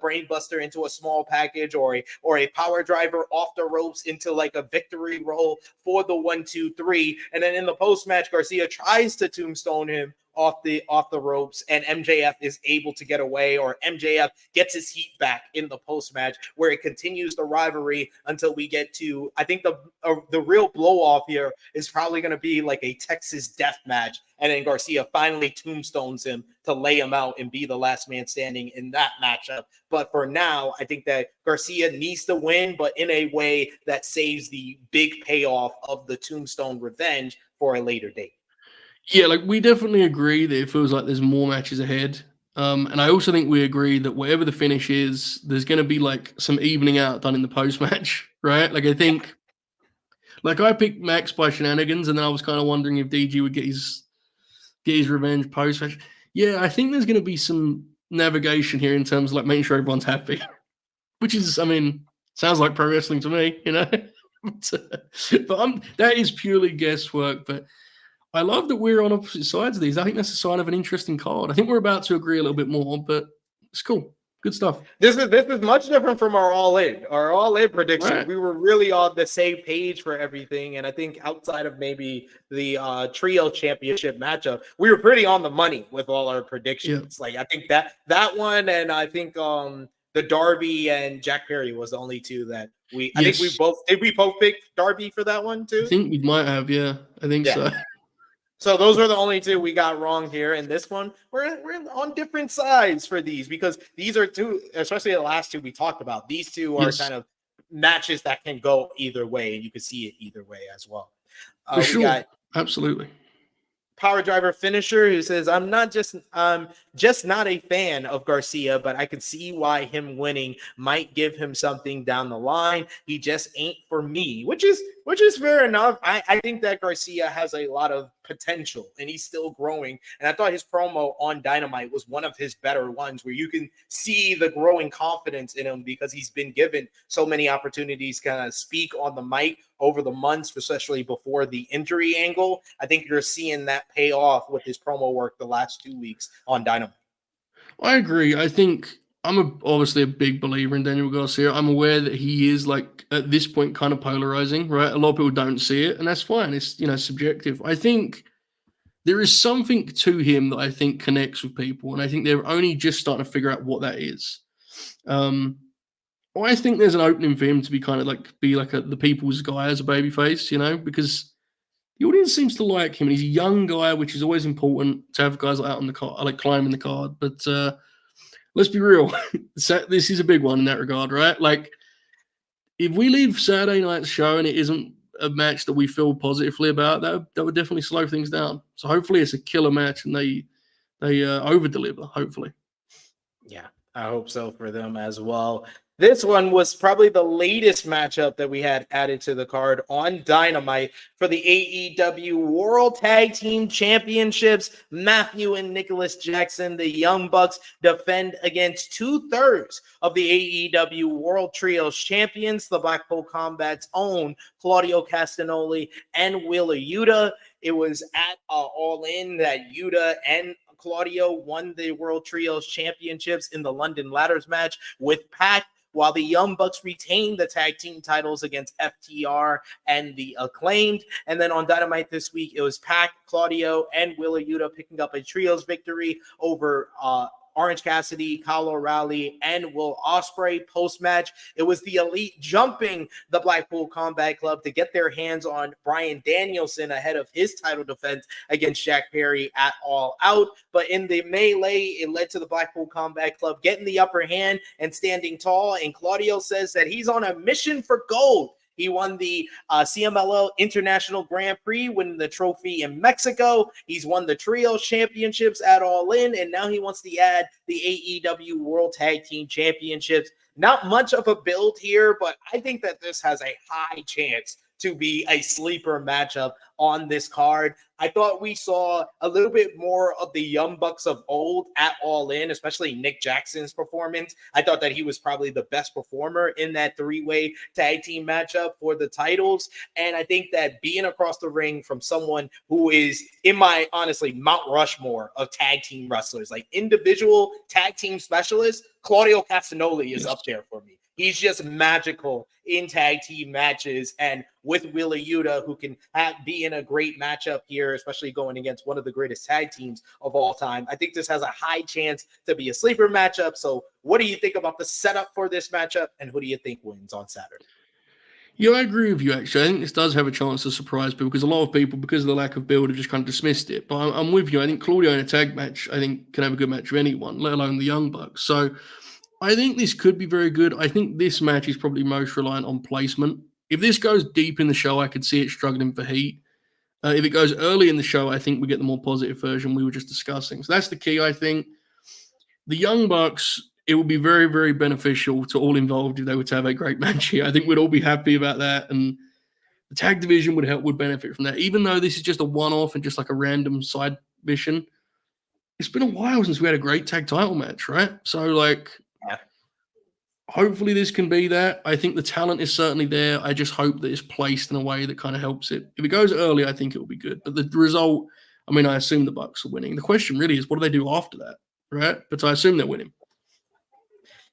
S5: brainbuster into a small package, or a power driver off the ropes into like a victory roll for the 1, 2, 3. And then in the post match, Garcia tries to tombstone him off the ropes, and MJF is able to get away, or MJF gets his heat back in the post match, where it continues the rivalry until we get to, I think the real blow off here is probably going to be like a Texas death match, and then Garcia finally tombstones him to lay him out and be the last man standing in that matchup. But for now, I think that Garcia needs to win, but in a way that saves the big payoff of the tombstone revenge for a later date.
S6: Yeah, we definitely agree that it feels like there's more matches ahead. And I also think we agree that whatever the finish is, there's going to be some evening out done in the post-match, right? I think, Like I picked Max by shenanigans, and then I was kind of wondering if DG would get his revenge post match. Yeah, I think there's going to be some navigation here in terms of like making sure everyone's happy, which is, I mean, sounds like pro wrestling to me, you know. but that is purely guesswork. But I love that we're on opposite sides of these. I think that's a sign of an interesting card. I think we're about to agree a little bit more, but it's cool. Good stuff.
S5: This is much different from our All In. Our All In prediction,
S6: Right.
S5: we were really on the same page for everything. And I think outside of maybe the trio championship matchup, we were pretty on the money with all our predictions.
S6: Yeah.
S5: Like I think that one, and I think the Darby and Jack Perry was the only two that I think we both pick Darby for that one too.
S6: I think we might have, yeah. I think so.
S5: So those are the only two we got wrong here. And this one, we're on different sides for these because these are two, especially the last two we talked about. These two are kind of matches that can go either way, and you can see it either way as well.
S6: For sure. Absolutely.
S5: Power Driver Finisher, who says, I'm just not a fan of Garcia, but I could see why him winning might give him something down the line. He just ain't for me, which is fair enough. I think that Garcia has a lot of potential and he's still growing. And I thought his promo on Dynamite was one of his better ones where you can see the growing confidence in him because he's been given so many opportunities to kind of speak on the mic over the months, especially before the injury angle. I think you're seeing that pay off with his promo work the last 2 weeks on Dynamite.
S6: I agree. I think obviously a big believer in Daniel Garcia. I'm aware that he is like at this point kind of polarizing, right? A lot of people don't see it, and that's fine. It's subjective. I think there is something to him that I think connects with people, and I think they're only just starting to figure out what that is. I think there's an opening for him to be kind of like the people's guy as a babyface, because the audience seems to like him, and he's a young guy, which is always important to have guys like out on the card, like climbing the card. But let's be real, this is a big one in that regard, right? Like, if we leave Saturday night's show and it isn't a match that we feel positively about, that would definitely slow things down. So hopefully it's a killer match and they over deliver. Hopefully,
S5: yeah, I hope so for them as well. This one was probably the latest matchup that we had added to the card on Dynamite for the AEW World Tag Team Championships. Matthew and Nicholas Jackson, the Young Bucks, defend against 2/3 of the AEW World Trios Champions, the Blackpool Combat's own Claudio Castagnoli and Wheeler Yuta. It was at All In that Yuta and Claudio won the World Trios Championships in the London Ladders match with Pac, while the Young Bucks retained the tag team titles against FTR and the Acclaimed. And then on Dynamite this week, it was Pac, Claudio, and Wheeler Yuta picking up a trios victory over Orange Cassidy, Kyle O'Reilly, and Will Ospreay. Post-match, it was the Elite jumping the Blackpool Combat Club to get their hands on Bryan Danielson ahead of his title defense against Jack Perry at All Out. But in the melee, it led to the Blackpool Combat Club getting the upper hand and standing tall. And Claudio says that he's on a mission for gold. He won the CMLL International Grand Prix, winning the trophy in Mexico. He's won the Trios Championships at All In, and now he wants to add the AEW World Tag Team Championships. Not much of a build here, but I think that this has a high chance to be a sleeper matchup on this card. I thought we saw a little bit more of the Young Bucks of old at All In, especially Nick Jackson's performance. I thought that he was probably the best performer in that three-way tag team matchup for the titles. And I think that being across the ring from someone who is in my, honestly, Mount Rushmore of tag team wrestlers, like individual tag team specialists, Claudio Castagnoli is up there for me. He's just magical in tag team matches, and with Wheeler Yuta, who can be in a great matchup here, especially going against one of the greatest tag teams of all time. I think this has a high chance to be a sleeper matchup. So what do you think about the setup for this matchup, and who do you think wins on Saturday?
S6: Yeah, I agree with you, actually. I think this does have a chance to surprise people because a lot of people, because of the lack of build, have just kind of dismissed it. But I'm with you. I think Claudio in a tag match, I think, can have a good match with anyone, let alone the Young Bucks. So I think this could be very good. I think this match is probably most reliant on placement. If this goes deep in the show, I could see it struggling for heat. If it goes early in the show, I think we get the more positive version we were just discussing. So that's the key, I think. The Young Bucks, it would be very, very beneficial to all involved if they were to have a great match here. I think we'd all be happy about that. And The tag division would benefit from that, even though this is just a one-off and just like a random side mission. It's been a while since we had a great tag title match, right? So, like, hopefully this can be that. I think the talent is certainly there. I just hope that it's placed in a way that kind of helps it. If it goes early, I think it will be good. But the result, I mean, I assume the Bucks are winning. The question really is, what do they do after that, right? But I assume they're winning.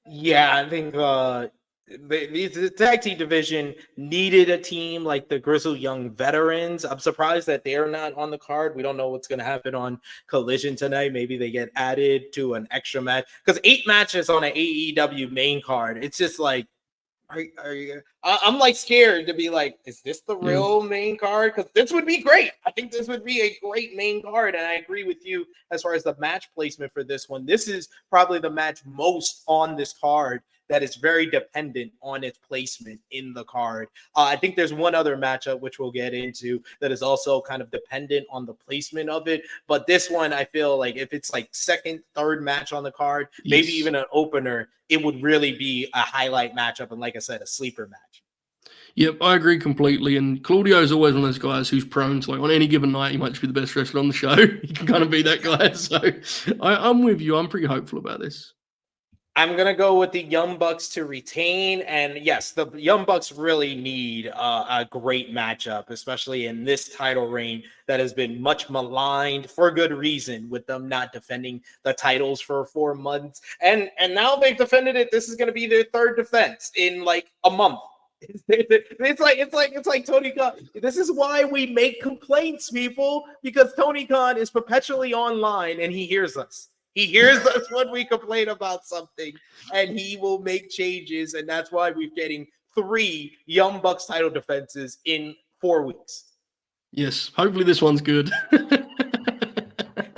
S5: Yeah, I think the tag team division needed a team like the Grizzled Young Veterans. I'm surprised that they're not on the card. We don't know what's going to happen on Collision tonight. Maybe they get added to an extra match because 8 matches on an AEW main card. It's just like, I'm like scared to be like, is this the real main card? Because this would be great. I think this would be a great main card. And I agree with you as far as the match placement for this one. This is probably the match most on this card that is very dependent on its placement in the card. I think there's one other matchup, which we'll get into, that is also kind of dependent on the placement of it. But this one, I feel like if it's like second, third match on the card, maybe even an opener, it would really be a highlight matchup. And like I said, a sleeper match.
S6: Yep, I agree completely. And Claudio is always one of those guys who's prone to, like, on any given night, he might just be the best wrestler on the show. He can kind of be that guy. So I'm with you. I'm pretty hopeful about this.
S5: I'm going to go with the Young Bucks to retain. And yes, the Young Bucks really need a great matchup, especially in this title reign that has been much maligned for good reason, with them not defending the titles for 4 months. And now they've defended it. This is going to be their third defense in like a month. It's like Tony Khan. This is why we make complaints, people, because Tony Khan is perpetually online and he hears us. He hears us when we complain about something, and he will make changes. And that's why we're getting 3 Young Bucks title defenses in 4 weeks.
S6: Yes, hopefully this one's good.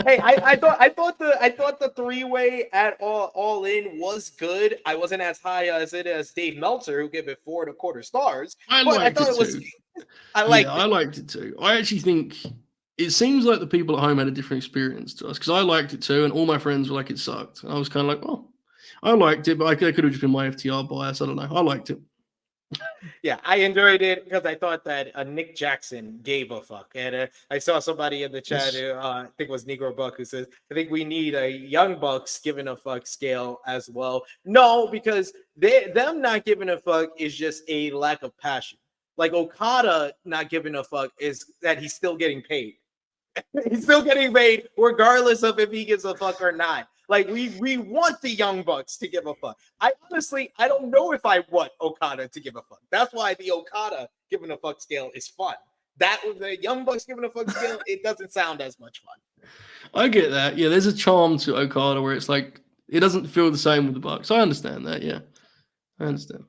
S5: Hey, I thought the 3-way at all in was good. I wasn't as high as it as Dave Meltzer, who gave it 4.25 stars.
S6: I liked it too. I actually think it seems like the people at home had a different experience to us, because I liked it too, and all my friends were like, it sucked. And I was kind of like, oh, I liked it, but that could have just been my FTR bias. I don't know. I liked it.
S5: Yeah, I enjoyed it because I thought that Nick Jackson gave a fuck. And I saw somebody in the chat, who, I think it was Negro Buck, who says, I think we need a Young Bucks giving a fuck scale as well. No, because them not giving a fuck is just a lack of passion. Like Okada not giving a fuck is that he's still getting paid. He's still getting paid regardless of if he gives a fuck or not. Like, we want the Young Bucks to give a fuck. I don't know if I want Okada to give a fuck. That's why the Okada giving a fuck scale is fun. That was the Young Bucks giving a fuck scale. It doesn't sound as much fun.
S6: I get that. Yeah, there's a charm to Okada where it's like, it doesn't feel the same with the Bucks. I understand that. Yeah, I understand.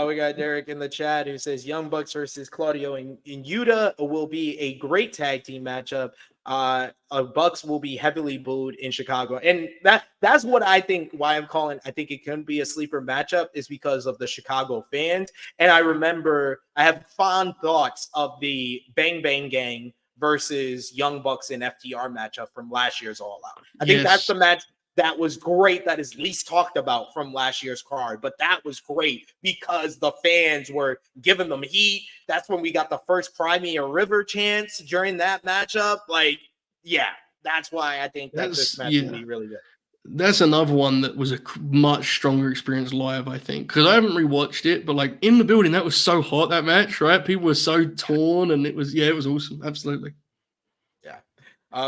S5: We got Derek in the chat who says Young Bucks versus Claudio and Yuta will be a great tag team matchup. Bucks will be heavily booed in Chicago, and that's what I think. Why I'm calling, I think it can be a sleeper matchup is because of the Chicago fans. And I remember I have fond thoughts of the Bang Bang Gang versus Young Bucks and FTR matchup from last year's All Out. I think that's the match that was great, that is least talked about from last year's card. But that was great because the fans were giving them heat. That's when we got the first Crimea River chance during that matchup. Like, yeah, that's why I think that this match will be really good.
S6: That's another one that was a much stronger experience live, I think, because I haven't rewatched it, but like in the building, that was so hot, that match, right? People were so torn, and it was awesome. Absolutely.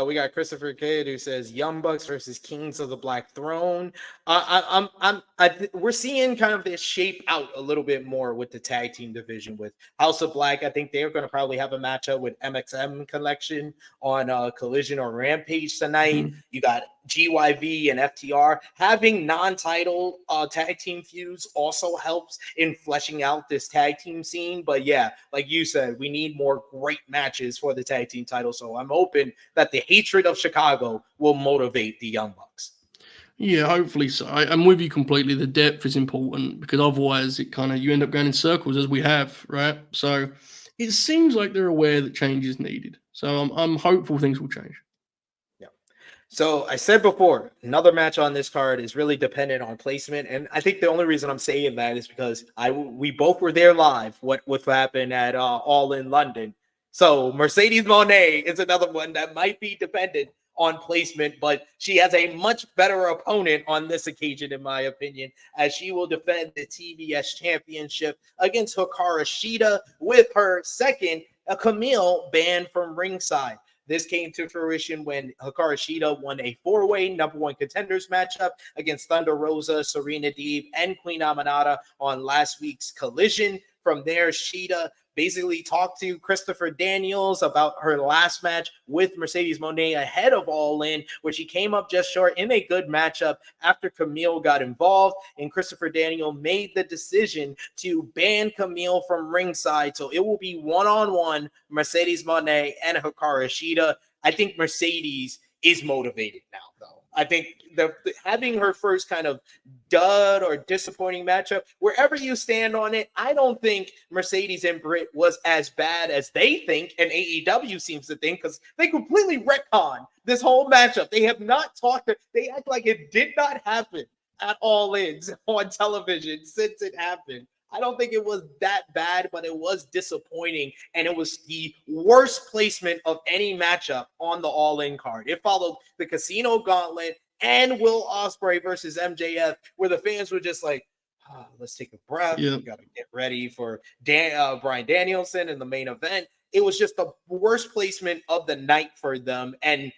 S5: We got Christopher Kidd who says Young Bucks versus Kings of the Black Throne. We're seeing kind of this shape out a little bit more with the tag team division with House of Black. I think they're going to probably have a matchup with MXM Collection on Collision or Rampage tonight. Mm-hmm. You got GYV and FTR. Having non-title tag team feuds also helps in fleshing out this tag team scene. But yeah, like you said, we need more great matches for the tag team title. So I'm hoping that the hatred of Chicago will motivate the Young Bucks.
S6: Yeah, hopefully so. I'm with you completely. The depth is important because otherwise it kind of, you end up going in circles as we have, right? So it seems like they're aware that change is needed. So I'm hopeful things will change.
S5: So I said before, another match on this card is really dependent on placement, and I think the only reason I'm saying that is because we both were there live. What happened at All in London? So Mercedes Moné is another one that might be dependent on placement, but she has a much better opponent on this occasion, in my opinion, as she will defend the TBS Championship against Hikaru Shida with her second Camille banned from ringside. This came to fruition when Hikaru Shida won a four-way number one contenders matchup against Thunder Rosa, Serena Deeb, and Queen Aminata on last week's Collision. From there, Shida basically talked to Christopher Daniels about her last match with Mercedes Moné ahead of All In, where she came up just short in a good matchup after Camille got involved, and Christopher Daniel made the decision to ban Camille from ringside. So it will be one-on-one Mercedes Moné and Hikaru Shida. I think Mercedes is motivated now, though. I think having her first kind of dud or disappointing matchup, wherever you stand on it, I don't think Mercedes and Britt was as bad as they think, and AEW seems to think, because they completely retcon this whole matchup. They have not talked. They act like it did not happen at All Ins on television since it happened. I don't think it was that bad, but it was disappointing, and it was the worst placement of any matchup on the All-In card. It followed the Casino Gauntlet and Will Ospreay versus MJF, where the fans were just like, let's take a breath.
S6: Yeah.
S5: We got to get ready for Bryan Danielson in the main event. It was just the worst placement of the night for them, and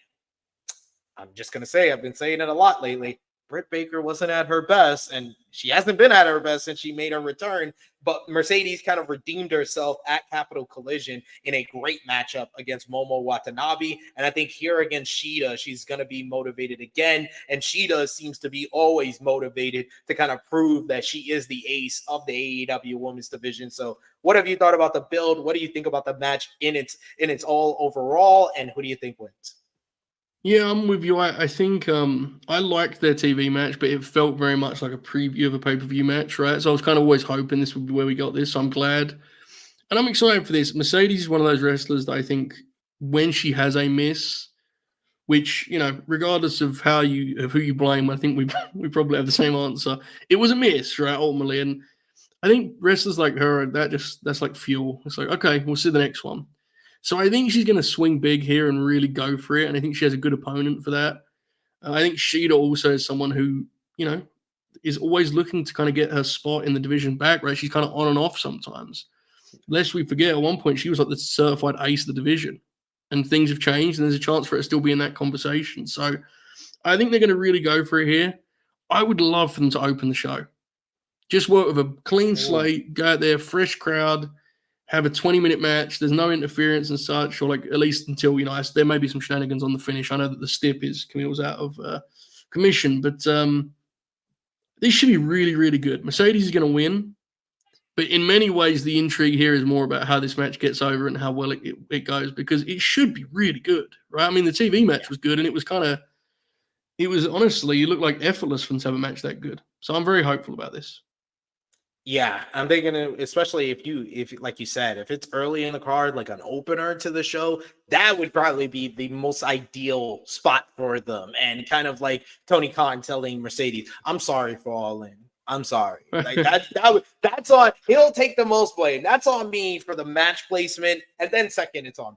S5: I'm just going to say, I've been saying it a lot lately, Britt Baker wasn't at her best, and she hasn't been at her best since she made her return, but Mercedes kind of redeemed herself at Capital Collision in a great matchup against Momo Watanabe, and I think here against Shida, she's going to be motivated again, and Shida seems to be always motivated to kind of prove that she is the ace of the AEW Women's Division. So what have you thought about the build? What do you think about the match in its all overall, and who do you think wins?
S6: Yeah, I'm with you. I think I liked their TV match, but it felt very much like a preview of a pay-per-view match, right? So I was kind of always hoping this would be where we got this. So I'm glad. And I'm excited for this. Mercedes is one of those wrestlers that I think when she has a miss, which, you know, regardless of who you blame, I think we probably have the same answer. It was a miss, right, ultimately. And I think wrestlers like her, that's like fuel. It's like, okay, we'll see the next one. So I think she's going to swing big here and really go for it. And I think she has a good opponent for that. I think Shida also is someone who, you know, is always looking to kind of get her spot in the division back, right? She's kind of on and off sometimes. Lest we forget, at one point, she was like the certified ace of the division. And things have changed, and there's a chance for her to still be in that conversation. So I think they're going to really go for it here. I would love for them to open the show. Just work with a clean slate, go out there, fresh crowd, have a 20-minute match. There's no interference and such, or like at least until, you know, there may be some shenanigans on the finish. I know that the stip is Camille's out of commission, but this should be really, really good. Mercedes is going to win, but in many ways, the intrigue here is more about how this match gets over and how well it goes, because it should be really good, right? I mean, the TV match was good, and it was honestly, it looked like effortless for them to have a match that good. So I'm very hopeful about this.
S5: Yeah, I'm thinking, especially if like you said, if it's early in the card, like an opener to the show, that would probably be the most ideal spot for them. And kind of like Tony Khan telling Mercedes, "I'm sorry for All In. I'm sorry." Like that's on. He'll take the most blame. That's on me for the match placement, and then second, it's on.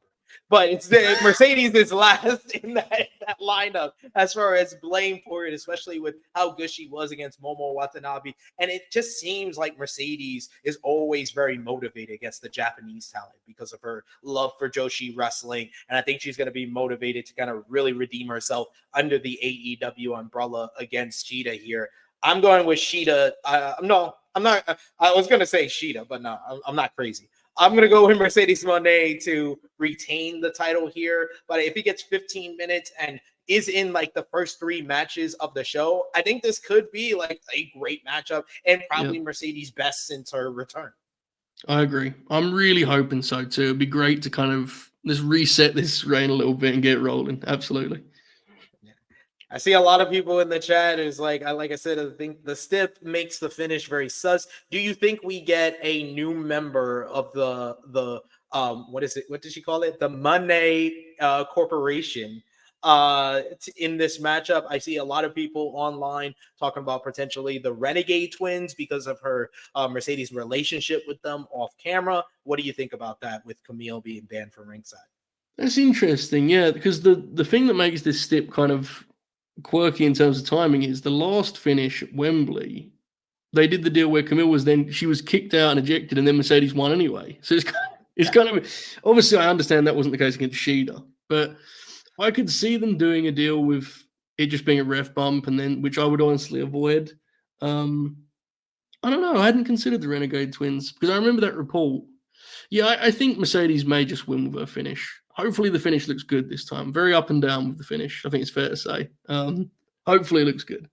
S5: But it's Mercedes is last in that lineup as far as blame for it, especially with how good she was against Momo Watanabe. And it just seems like Mercedes is always very motivated against the Japanese talent because of her love for Joshi wrestling. And I think she's going to be motivated to kind of really redeem herself under the AEW umbrella against Shida here. I'm going with Shida. I'm not. I was going to say Shida, but no, I'm not crazy. I'm going to go with Mercedes Moné to retain the title here. But if he gets 15 minutes and is in like the first three matches of the show, I think this could be like a great matchup and probably Mercedes' best since her return.
S6: I agree. I'm really hoping so too. It'd be great to kind of just reset this reign a little bit and get rolling. Absolutely.
S5: I see a lot of people in the chat is like I said, I think the stip makes the finish very sus. Do you think we get a new member of the what is it? What did she call it? The Money Corporation in this matchup. I see a lot of people online talking about potentially the Renegade Twins because of her Mercedes relationship with them off camera. What do you think about that with Camille being banned from ringside?
S6: That's interesting, yeah, because the thing that makes this stip kind of quirky in terms of timing is the last finish at Wembley. They did the deal where Camille was she was kicked out and ejected, and then Mercedes won anyway. So it's kind of obviously I understand that wasn't the case against Shida, but I could see them doing a deal with it just being a ref bump, and then which I would honestly avoid. I don't know. I hadn't considered the Renegade Twins because I remember that report. Yeah, I think Mercedes may just win with her finish. Hopefully the finish looks good this time. Very up and down with the finish, I think it's fair to say. Hopefully it looks good.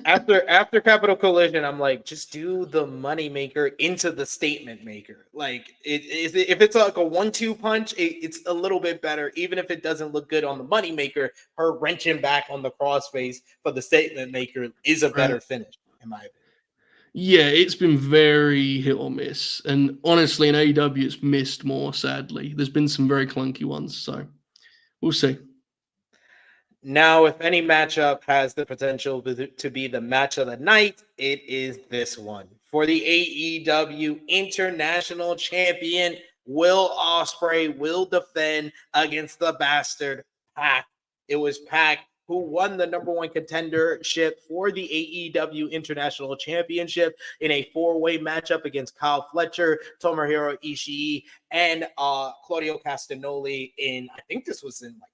S5: After Capital Collision, I'm like, just do the money maker into the statement maker. Like, if it's like a 1-2 punch, it's a little bit better. Even if it doesn't look good on the money maker, her wrenching back on the crossface for the statement maker is a better finish, in my opinion.
S6: Yeah, it's been very hit or miss. And honestly, in AEW, it's missed more, sadly. There's been some very clunky ones, so we'll see.
S5: Now, if any matchup has the potential to be the match of the night, it is this one. For the AEW International Champion, Will Ospreay will defend against the bastard Pac. It was Pac who won the number one contendership for the AEW International Championship in a four-way matchup against Kyle Fletcher, Tomohiro Ishii, and Claudio Castagnoli in, I think this was in like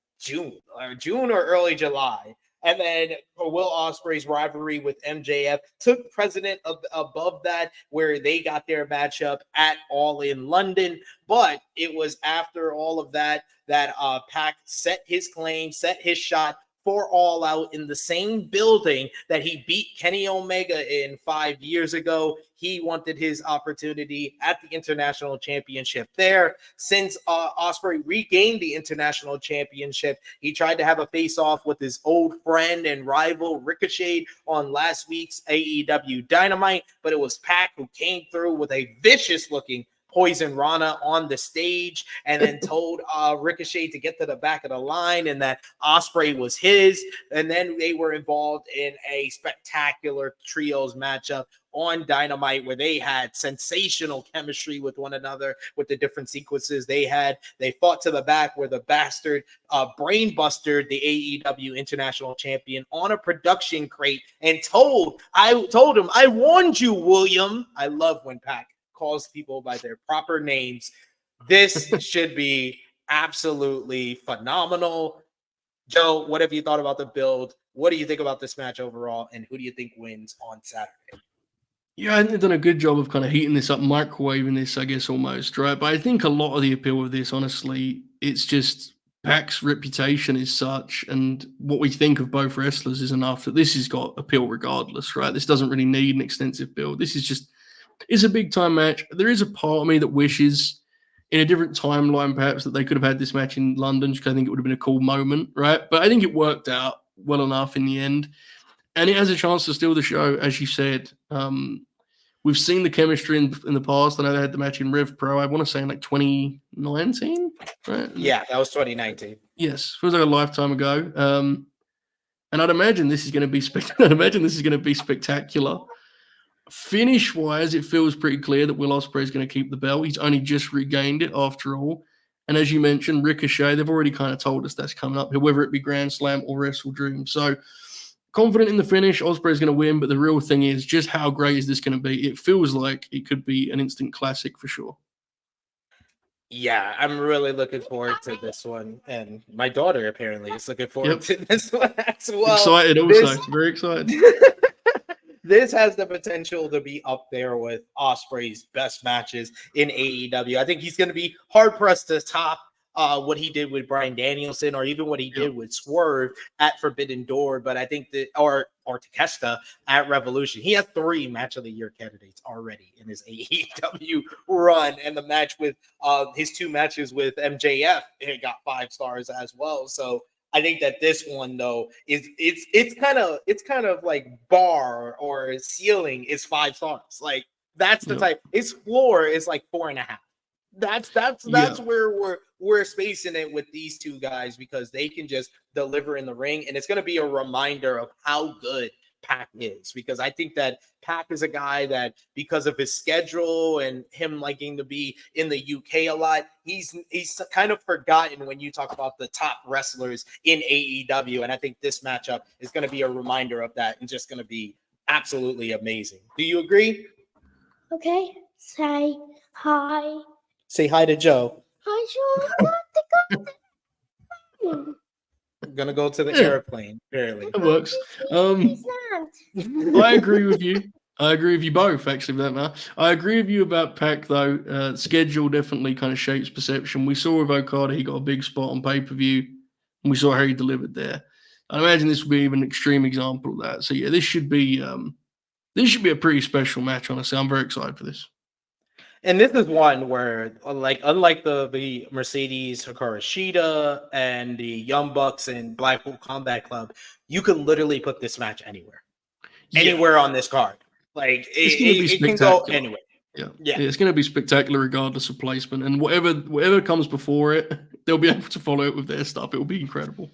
S5: June or early July. And then Will Ospreay's rivalry with MJF took precedent above that, where they got their matchup at All in London. But it was after all of that Pac set his claim, set his shot for All Out in the same building that he beat Kenny Omega in 5 years ago. He wanted his opportunity at the International Championship there. Since Ospreay regained the International Championship, he tried to have a face-off with his old friend and rival Ricochet on last week's AEW Dynamite, but it was Pac who came through with a vicious-looking Poison Rana on the stage and then told Ricochet to get to the back of the line and that Ospreay was his. And then they were involved in a spectacular trios matchup on Dynamite where they had sensational chemistry with one another with the different sequences they had. They fought to the back where the bastard brainbustered the AEW International Champion on a production crate and told him, I warned you, William. I love when Pac calls people by their proper names. This should be absolutely phenomenal. Joe, what have you thought about the build? What do you think about this match overall? And who do you think wins on Saturday?
S6: Yeah, they've done a good job of kind of heating this up, microwaving this, I guess, almost, right? But I think a lot of the appeal of this, honestly, it's just Pac's reputation is such, and what we think of both wrestlers is enough that this has got appeal regardless, right? This doesn't really need an extensive build. This is just, it's a big time match. There is a part of me that wishes in a different timeline, perhaps, that they could have had this match in London, because I think it would have been a cool moment, right? But I think it worked out well enough in the end. And it has a chance to steal the show, as you said. We've seen the chemistry in the past. I know they had the match in Rev Pro, I want to say in like 2019, right?
S5: Yeah, that was 2019.
S6: Yes, feels like a lifetime ago. And I'd imagine this is going to be spectacular. Finish-wise, it feels pretty clear that Will Ospreay is going to keep the belt. He's only just regained it after all. And as you mentioned, Ricochet, they've already kind of told us that's coming up, whether it be Grand Slam or Wrestle Dream. So confident in the finish, Ospreay's going to win, but the real thing is just how great is this going to be? It feels like it could be an instant classic for sure.
S5: Yeah, I'm really looking forward to this one. And my daughter apparently is looking forward to this one as well.
S6: Excited also. Very excited.
S5: This has the potential to be up there with Ospreay's best matches in AEW. I think he's going to be hard-pressed to top what he did with Bryan Danielson or even what he did with Swerve at Forbidden Door. But I think that, or Takeshita at Revolution, he has 3 Match of the Year candidates already in his AEW run. And the match with his 2 matches with MJF, it got 5 stars as well. So I think that this one though it's kind of like bar or ceiling is 5 stars. Like that's the type. His floor is like 4.5. That's
S6: Yeah.
S5: where we're spacing it with these two guys, because they can just deliver in the ring, and it's going to be a reminder of how good Pac is, because I think that Pac is a guy that, because of his schedule and him liking to be in the UK a lot, he's kind of forgotten when you talk about the top wrestlers in AEW, and I think this matchup is going to be a reminder of that, and just going to be absolutely amazing. Do you agree?
S7: Okay, say hi.
S5: Say hi to Joe.
S7: Hi, Joe.
S5: I'm gonna go to the
S6: Yeah.
S5: airplane, apparently.
S6: That works. I agree with you. I agree with you both, actually, for that matter. I agree with you about Pac, though. Schedule definitely kind of shapes perception. We saw with Okada, he got a big spot on pay-per-view, and we saw how he delivered there. I imagine this will be even an extreme example of that. So, yeah, this should be a pretty special match, honestly. I'm very excited for this.
S5: And this is one where, like, unlike the Mercedes Hikaru Shida and the Young Bucks and Blackpool Combat Club, you can literally put this match anywhere on this card. Like, it can go anywhere.
S6: Yeah, it's going to be spectacular regardless of placement, and whatever comes before it, they'll be able to follow it with their stuff. It will be incredible.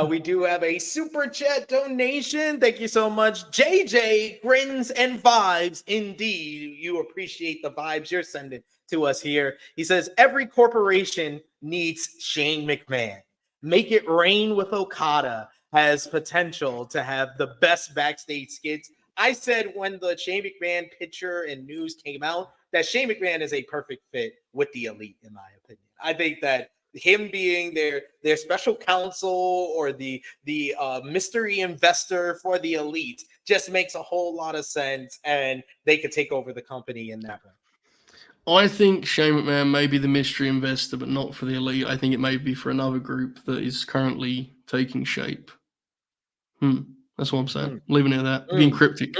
S5: We do have a super chat donation. Thank you so much, JJ. Grins and vibes, indeed. You appreciate the vibes you're sending to us here. He says every corporation needs Shane McMahon. Make it rain with Okada has potential to have the best backstage skits. I said when the Shane McMahon picture and news came out that Shane McMahon is a perfect fit with the Elite, in my opinion. I think that him being their special counsel or the mystery investor for the Elite just makes a whole lot of sense, and they could take over the company in that way.
S6: I think Shane McMahon may be the mystery investor, but not for the Elite. I think it may be for another group that is currently taking shape. That's what I'm saying. Leaving it at that. Being cryptic.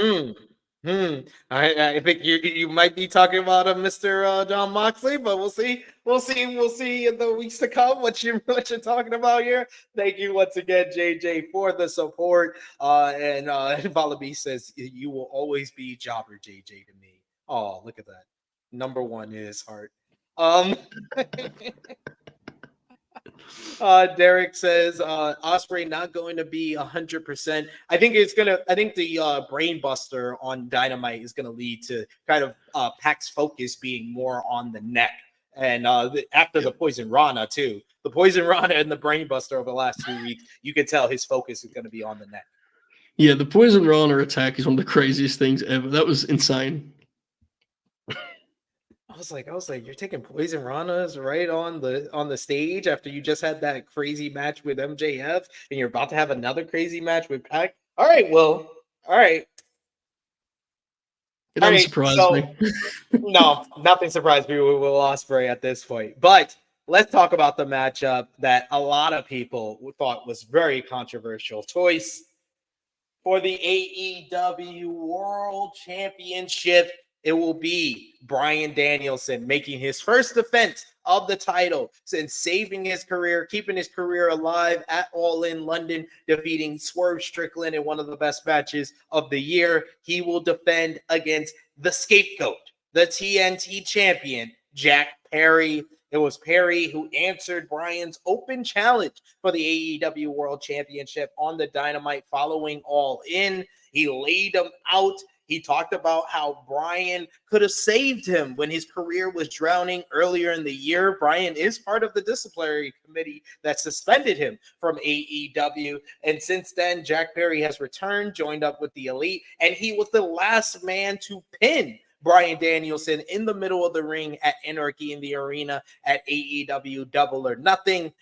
S5: I think you might be talking about a Mr. John Moxley, but we'll see in the weeks to come what you're talking about here. Thank you once again, JJ, for the support. And Valabi says you will always be Jobber JJ to me. Oh, look at that. Number one in his heart. Derek says Ospreay not going to be 100%. I think the brain buster on Dynamite is going to lead to kind of Pac's focus being more on the neck. And after the Poison Rana too, the Poison Rana and the brain buster over the last 2 weeks, you can tell his focus is going to be on the neck.
S6: Yeah, the Poison Rana attack is one of the craziest things ever. That was insane.
S5: I was like, you're taking Poison Ranas right on the stage after you just had that crazy match with MJF, and you're about to have another crazy match with Pac. All right, Will. All right.
S6: It doesn't surprise me.
S5: No, nothing surprised me with Will Ospreay at this point. But let's talk about the matchup that a lot of people thought was very controversial. Choice for the AEW World Championship. It will be Bryan Danielson making his first defense of the title since saving his career, keeping his career alive at All In London, defeating Swerve Strickland in one of the best matches of the year. He will defend against the scapegoat, the TNT champion, Jack Perry. It was Perry who answered Bryan's open challenge for the AEW World Championship on the Dynamite following All In. He laid him out. He talked about how Bryan could have saved him when his career was drowning earlier in the year. Bryan is part of the disciplinary committee that suspended him from AEW. And since then, Jack Perry has returned, joined up with the Elite, and he was the last man to pin Bryan Danielson in the middle of the ring at Anarchy in the Arena at AEW Double or Nothing.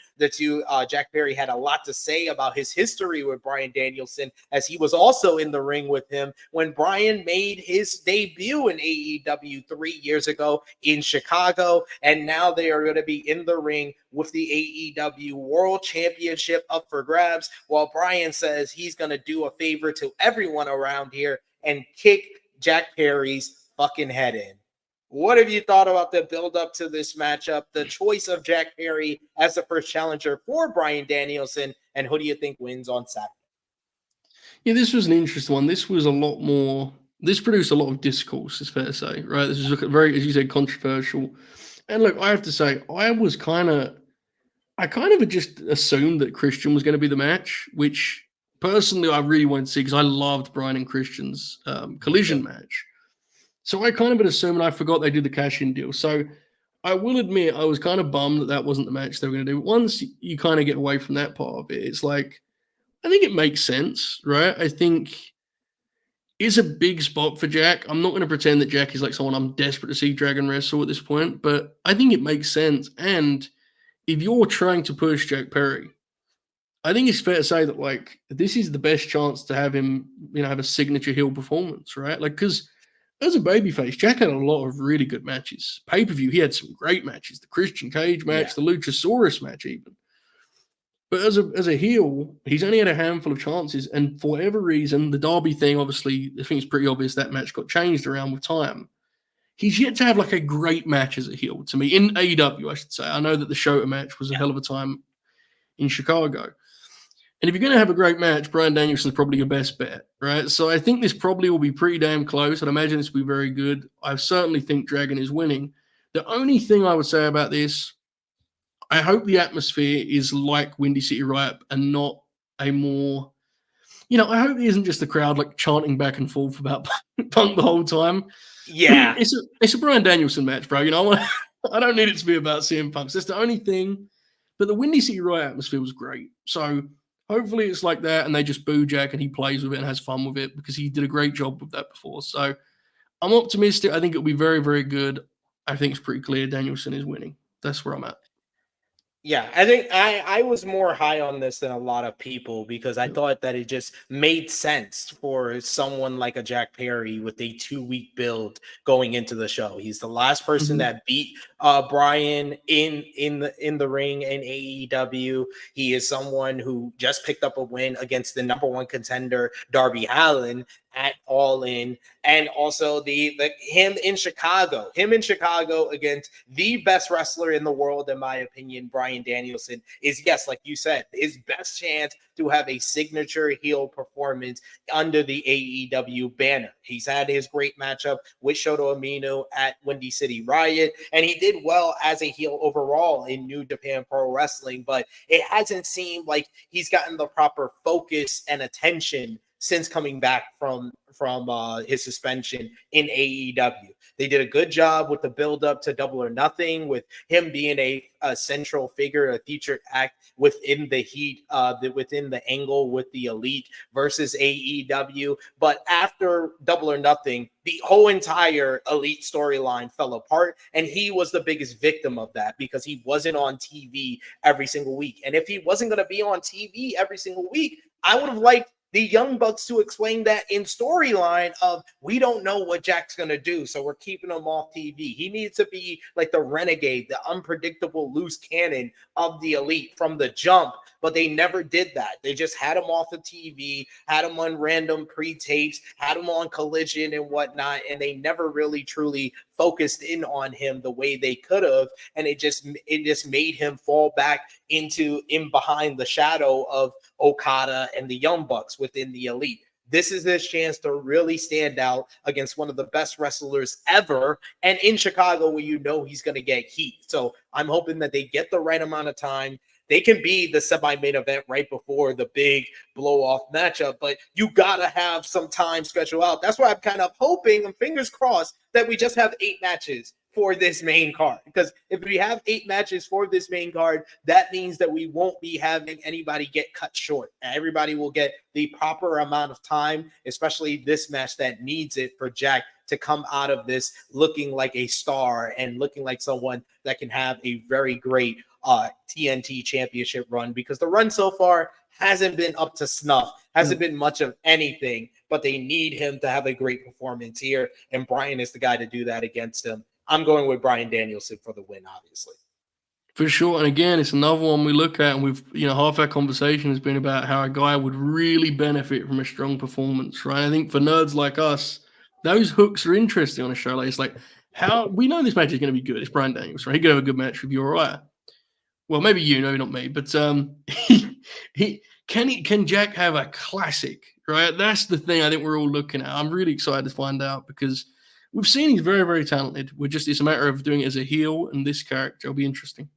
S5: Jack Perry had a lot to say about his history with Bryan Danielson, as he was also in the ring with him when Bryan made his debut in AEW 3 years ago in Chicago. And now they are going to be in the ring with the AEW World Championship up for grabs, while Bryan says he's going to do a favor to everyone around here and kick Jack Perry's fucking head in. What have you thought about the build up to this matchup, the choice of Jack Perry as the first challenger for Bryan Danielson, and who do you think wins on Saturday?
S6: Yeah, this was an interesting one. This was a lot more this produced a lot of discourse, it's fair to say, right? This is very, as you said, controversial. And look, I have to say, I kind of had just assumed that Christian was going to be the match, which personally I really wanted to see because I loved Bryan and Christian's collision match. So I kind of had assumed, and I forgot they did the cash-in deal. So I will admit I was kind of bummed that that wasn't the match they were going to do. Once you kind of get away from that part of it, it's like, I think it makes sense, right? I think it's a big spot for Jack. I'm not going to pretend that Jack is like someone I'm desperate to see Dragon wrestle at this point, but I think it makes sense. And if you're trying to push Jack Perry, I think it's fair to say that like this is the best chance to have him, have a signature heel performance, right? Like, because as a babyface, Jack had a lot of really good matches. Pay-per-view, he had some great matches. The Christian Cage match, the Luchasaurus match even. But as a heel, he's only had a handful of chances. And for whatever reason, the Derby thing, obviously, I think it's pretty obvious that match got changed around with time. He's yet to have like a great match as a heel to me. In AEW, I should say. I know that the Shota match was a hell of a time in Chicago. And if you're going to have a great match, Bryan Danielson's probably your best bet, right? So I think this probably will be pretty damn close. I'd imagine this will be very good. I certainly think Dragon is winning. The only thing I would say about this, I hope the atmosphere is like Windy City Riot and not a more, I hope it isn't just the crowd like chanting back and forth about Punk the whole time.
S5: Yeah.
S6: It's a Bryan Danielson match, bro. I don't need it to be about CM Punk. That's the only thing. But the Windy City Riot atmosphere was great. So hopefully it's like that and they just boo Jack and he plays with it and has fun with it because he did a great job with that before. So I'm optimistic. I think it'll be very, very good. I think it's pretty clear Danielson is winning. That's where I'm at.
S5: Yeah, I think I was more high on this than a lot of people because I thought that it just made sense for someone like a Jack Perry with a 2-week build going into the show. He's the last person that beat Bryan in the ring in AEW. He is someone who just picked up a win against the number one contender Darby Allin at All In, and also him in Chicago against the best wrestler in the world, in my opinion, Bryan Danielson, is, yes, like you said, his best chance to have a signature heel performance under the AEW banner. He's had his great matchup with Shota Umino at Windy City Riot, and he did well as a heel overall in New Japan Pro Wrestling, but it hasn't seemed like he's gotten the proper focus and attention since coming back from his suspension in AEW. They did a good job with the build up to Double or Nothing, with him being a central figure, a featured act within the heat, within the angle with the Elite versus AEW. But after Double or Nothing, the whole entire Elite storyline fell apart, and he was the biggest victim of that because he wasn't on TV every single week. And if he wasn't going to be on TV every single week, I would have liked the Young Bucks to explain that in storyline of, we don't know what Jack's going to do, so we're keeping him off TV. He needs to be like the renegade, the unpredictable loose cannon of the Elite from the jump, but they never did that. They just had him off the TV, had him on random pre-tapes, had him on Collision and whatnot, and they never really truly focused in on him the way they could have, and it just made him fall back in behind the shadow of Okada and the Young Bucks within the Elite. This is his chance to really stand out against one of the best wrestlers ever, and in Chicago where he's going to get heat. So I'm hoping that they get the right amount of time. They can be the semi-main event right before the big blow-off matchup, but you got to have some time scheduled out. That's why I'm kind of hoping, and fingers crossed, that we just have 8 matches for this main card. Because if we have 8 matches for this main card, that means that we won't be having anybody get cut short. Everybody will get the proper amount of time, especially this match that needs it for Jack to come out of this looking like a star and looking like someone that can have a very great TNT championship run, because the run so far hasn't been up to snuff, hasn't been much of anything, but they need him to have a great performance here, and Bryan is the guy to do that against him. I'm going with Bryan Danielson for the win, obviously.
S6: For sure. And again, it's another one we look at, and we've, half our conversation has been about how a guy would really benefit from a strong performance, right? I think for nerds like us, those hooks are interesting on a show. Like, it's like, how we know this match is going to be good. It's Bryan Danielson, right? He could have a good match with Uriah. Well, maybe maybe not me, but can Jack have a classic, right? That's the thing I think we're all looking at. I'm really excited to find out because we've seen he's very, very talented. It's a matter of doing it as a heel, and this character will be interesting.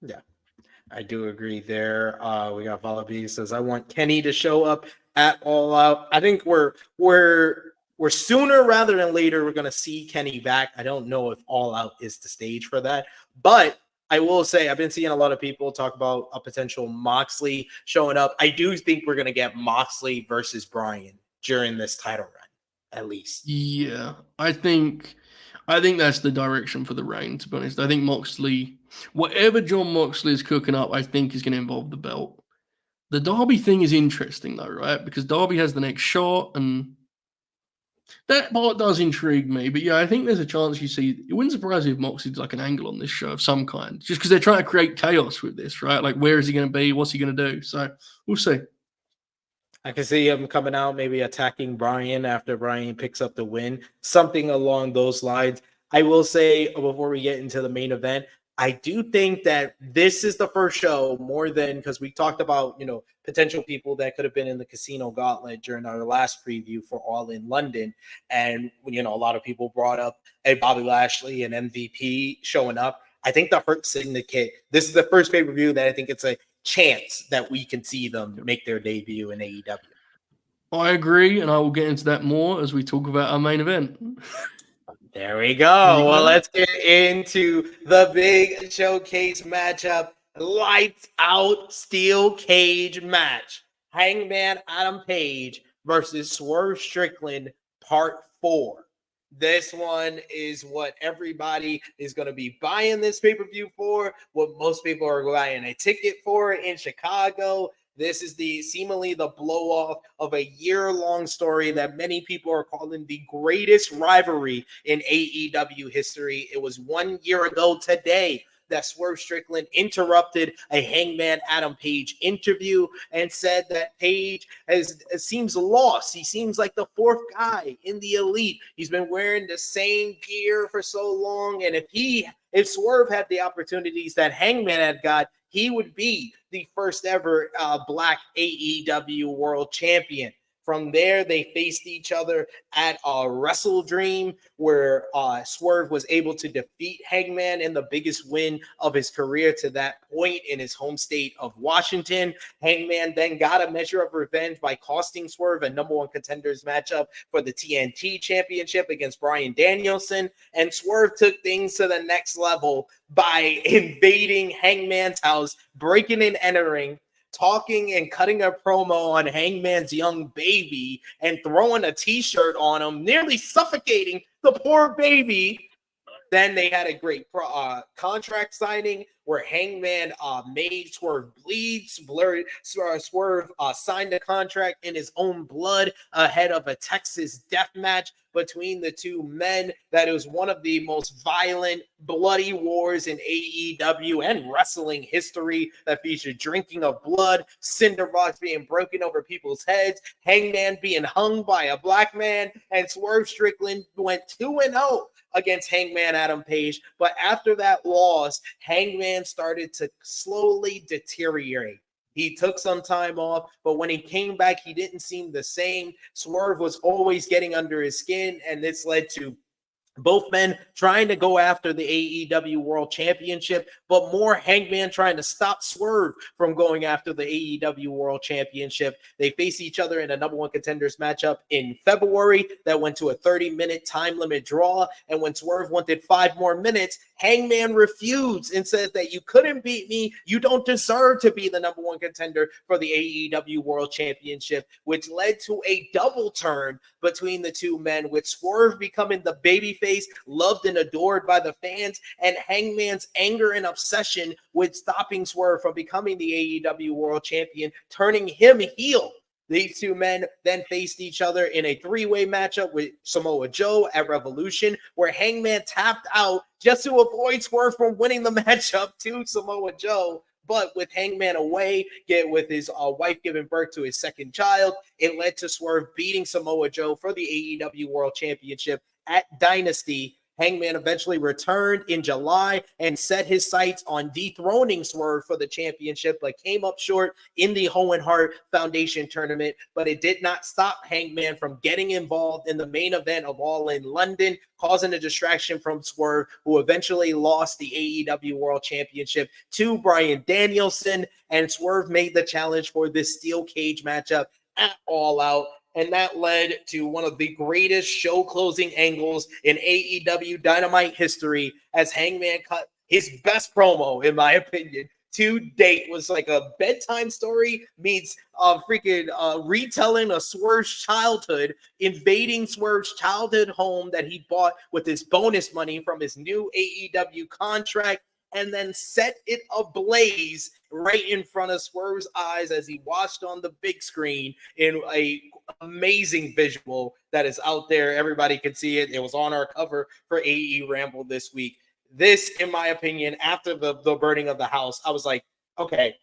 S5: Yeah, I do agree there. We got Follow B says, I want Kenny to show up at All Out. I think we're sooner rather than later, we're going to see Kenny back. I don't know if All Out is the stage for that, but I will say I've been seeing a lot of people talk about a potential Moxley showing up. I do think we're going to get Moxley versus Bryan during this title run, at least.
S6: Yeah, I think that's the direction for the reign, to be honest. I think Moxley, whatever John Moxley is cooking up, I think is going to involve the belt. The Darby thing is interesting, though, right? Because Darby has the next shot, and that part does intrigue me. But yeah, I think there's a chance you see. It wouldn't surprise me if Moxley's like an angle on this show of some kind, just because they're trying to create chaos with this, right? Like, where is he going to be? What's he going to do? So we'll see.
S5: I can see him coming out, maybe attacking Bryan after Bryan picks up the win, something along those lines. I will say before we get into the main event, I do think that this is the first show more than because we talked about, potential people that could have been in the Casino Gauntlet during our last preview for All in London. And, a lot of people brought up a Bobby Lashley and MVP showing up. I think the Hurt Syndicate, this is the first pay-per-view that I think it's a chance that we can see them make their debut in AEW.
S6: I agree, and I will get into that more as we talk about our main event.
S5: There we go. Well, let's get into the big showcase matchup. Lights out steel cage match. Hangman Adam Page versus Swerve Strickland, part 4. This one is what everybody is going to be buying this pay-per-view for, what most people are buying a ticket for in Chicago. This is seemingly the blow-off of a year-long story that many people are calling the greatest rivalry in AEW history. It was 1 year ago today that Swerve Strickland interrupted a Hangman Adam Page interview and said that Page seems lost. He seems like the 4th guy in the elite. He's been wearing the same gear for so long, and if Swerve had the opportunities that Hangman had got, he would be the first ever Black AEW World Champion. From there, they faced each other at Wrestle Dream, where Swerve was able to defeat Hangman in the biggest win of his career to that point in his home state of Washington. Hangman then got a measure of revenge by costing Swerve a number 1 contenders matchup for the TNT Championship against Bryan Danielson. And Swerve took things to the next level by invading Hangman's house, breaking and entering, talking and cutting a promo on Hangman's young baby and throwing a t-shirt on him, nearly suffocating the poor baby. Then they had a great contract signing where Hangman made Swerve bleed. Swerve signed a contract in his own blood ahead of a Texas death match between the two men. That was one of the most violent, bloody wars in AEW and wrestling history that featured drinking of blood, cinder blocks being broken over people's heads, Hangman being hung by a black man, and Swerve Strickland went 2-0 against Hangman Adam Page. But after that loss, Hangman started to slowly deteriorate. He took some time off, but when he came back, he didn't seem the same. Swerve was always getting under his skin, and this led to both men trying to go after the AEW World Championship, but more Hangman trying to stop Swerve from going after the AEW World Championship. They faced each other in a number 1 contenders matchup in February that went to a 30-minute time limit draw. And when Swerve wanted 5 more minutes, Hangman refused and said that you couldn't beat me. You don't deserve to be the number 1 contender for the AEW World Championship, which led to a double turn between the two men, with Swerve becoming the babyface, loved and adored by the fans, and Hangman's anger and obsession with stopping Swerve from becoming the AEW World Champion, turning him heel. These two men then faced each other in a 3-way matchup with Samoa Joe at Revolution, where Hangman tapped out just to avoid Swerve from winning the matchup to Samoa Joe. But with Hangman away, with his wife giving birth to his second child, it led to Swerve beating Samoa Joe for the AEW World Championship at Dynasty. Hangman eventually returned in July and set his sights on dethroning Swerve for the championship, but came up short in the Owen Hart Foundation tournament. But it did not stop Hangman from getting involved in the main event of All in London, causing a distraction from Swerve, who eventually lost the AEW World Championship to Bryan Danielson, and Swerve made the challenge for this steel cage matchup at All Out. And that led to one of the greatest show closing angles in AEW Dynamite history, as Hangman cut his best promo, in my opinion, to date. Was like a bedtime story meets freaking retelling of Swerve's childhood, invading Swerve's childhood home that he bought with his bonus money from his new AEW contract, and then set it ablaze right in front of Swerve's eyes as he watched on the big screen in a amazing visual that is out there. Everybody can see it. It was on our cover for AE Ramble this week. This, in my opinion, after the burning of the house, I was like, okay,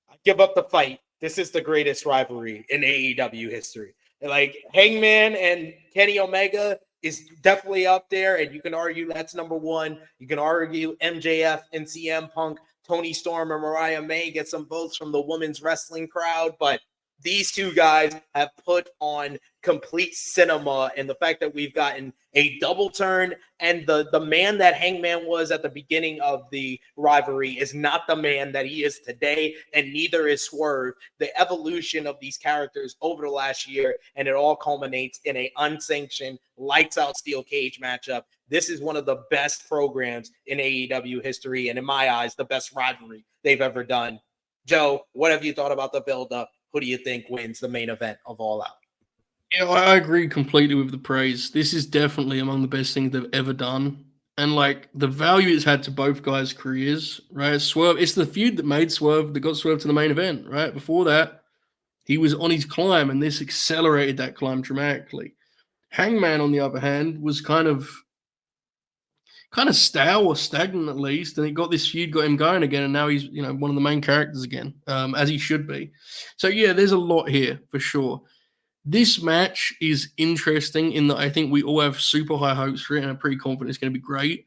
S5: I give up the fight. This is the greatest rivalry in AEW history. Like, Hangman and Kenny Omega is definitely up there, and you can argue that's number one. You can argue MJF and CM Punk, Tony Storm and Mariah May get some votes from the women's wrestling crowd, but these two guys have put on complete cinema, and the fact that we've gotten a double turn, and the man that Hangman was at the beginning of the rivalry is not the man that he is today, and neither is Swerve. The evolution of these characters over the last year, and it all culminates in a unsanctioned, lights out steel cage matchup. This is one of the best programs in AEW history, and in my eyes, the best rivalry they've ever done. Joe, what have you thought about the build-up? Who do you think wins the main event of All Out?
S6: Yeah, I agree completely with the praise. This is definitely among the best things they've ever done. And like the value it's had to both guys' careers, right? Swerve, it's the feud that made Swerve, that got Swerve to the main event, right? Before that, he was on his climb, and this accelerated that climb dramatically. Hangman, on the other hand, was kind of stale or stagnant at least, and it got this feud, got him going again, and now he's one of the main characters again, as he should be. So yeah, there's a lot here for sure. This match is interesting in that I think we all have super high hopes for it and are pretty confident it's going to be great.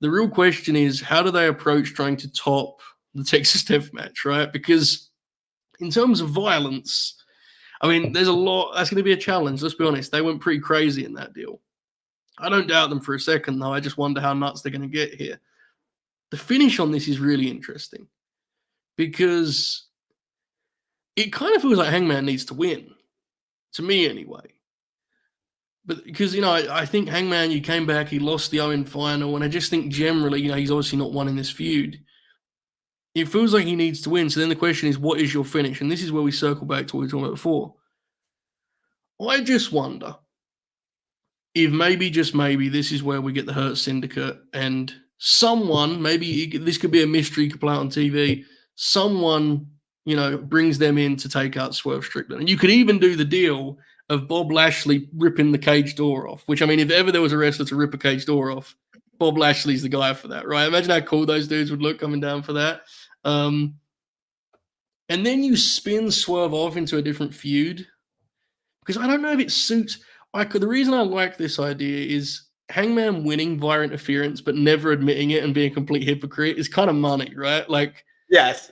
S6: The real question is, how do they approach trying to top the Texas Death Match, right? Because in terms of violence, I mean, there's a lot. That's going to be a challenge. Let's be honest. They went pretty crazy in that deal. I don't doubt them for a second, though. I just wonder how nuts they're going to get here. The finish on this is really interesting because it kind of feels like Hangman needs to win, to me anyway. But because, I think Hangman, you came back, he lost the Owen final, and I just think generally, he's obviously not won in this feud. It feels like he needs to win. So then the question is, what is your finish? And this is where we circle back to what we were talking about before. I just wonder if maybe, just maybe, this is where we get the Hurt Syndicate and someone, maybe this could be a mystery, could play out on TV, someone, brings them in to take out Swerve Strickland. And you could even do the deal of Bob Lashley ripping the cage door off, which, I mean, if ever there was a wrestler to rip a cage door off, Bob Lashley's the guy for that, right? Imagine how cool those dudes would look coming down for that. And then you spin Swerve off into a different feud, because I don't know if it suits. The reason I like this idea is Hangman winning via interference but never admitting it and being a complete hypocrite is kind of money, right? Like,
S5: yes.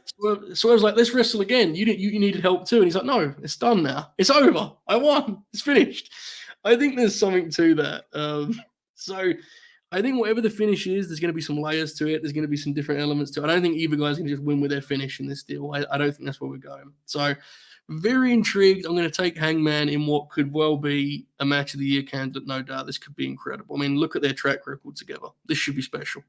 S6: Swerve's like, let's wrestle again. You needed help too. And he's like, no, it's done now. It's over. I won. It's finished. I think there's something to that. So I think whatever the finish is, there's going to be some layers to it. There's going to be some different elements to it. I don't think either guy's going to just win with their finish in this deal. I don't think that's where we're going. So very intrigued. I'm going to take Hangman in what could well be a match of the year candidate, no doubt. This could be incredible. I mean, look at their track record together. This should be special.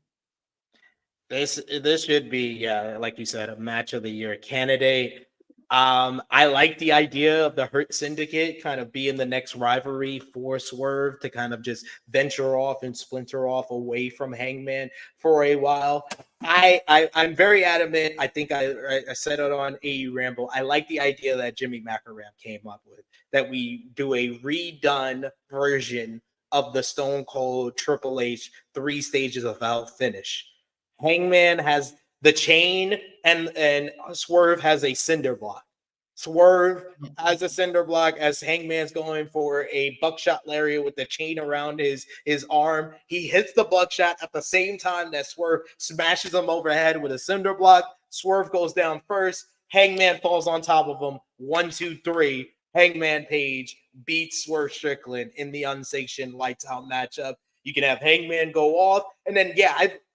S5: This should be, like you said, a match of the year candidate. I like the idea of the Hurt Syndicate kind of being the next rivalry for Swerve to kind of just venture off and splinter off away from Hangman for a while. I'm very adamant. I think I said it on AE Ramble. I like the idea that Jimmy McElrath came up with, that we do a redone version of the Stone Cold Triple H 3 stages of hell finish. Hangman has the chain and Swerve has a cinder block. Swerve as a cinder block as Hangman's going for a buckshot lariat with the chain around his arm. He hits the buckshot at the same time that Swerve smashes him overhead with a cinder block. Swerve goes down first. Hangman falls on top of him. 1, 2, 3. Hangman Page beats Swerve Strickland in the unsanctioned lights out matchup. You can have Hangman go off, and then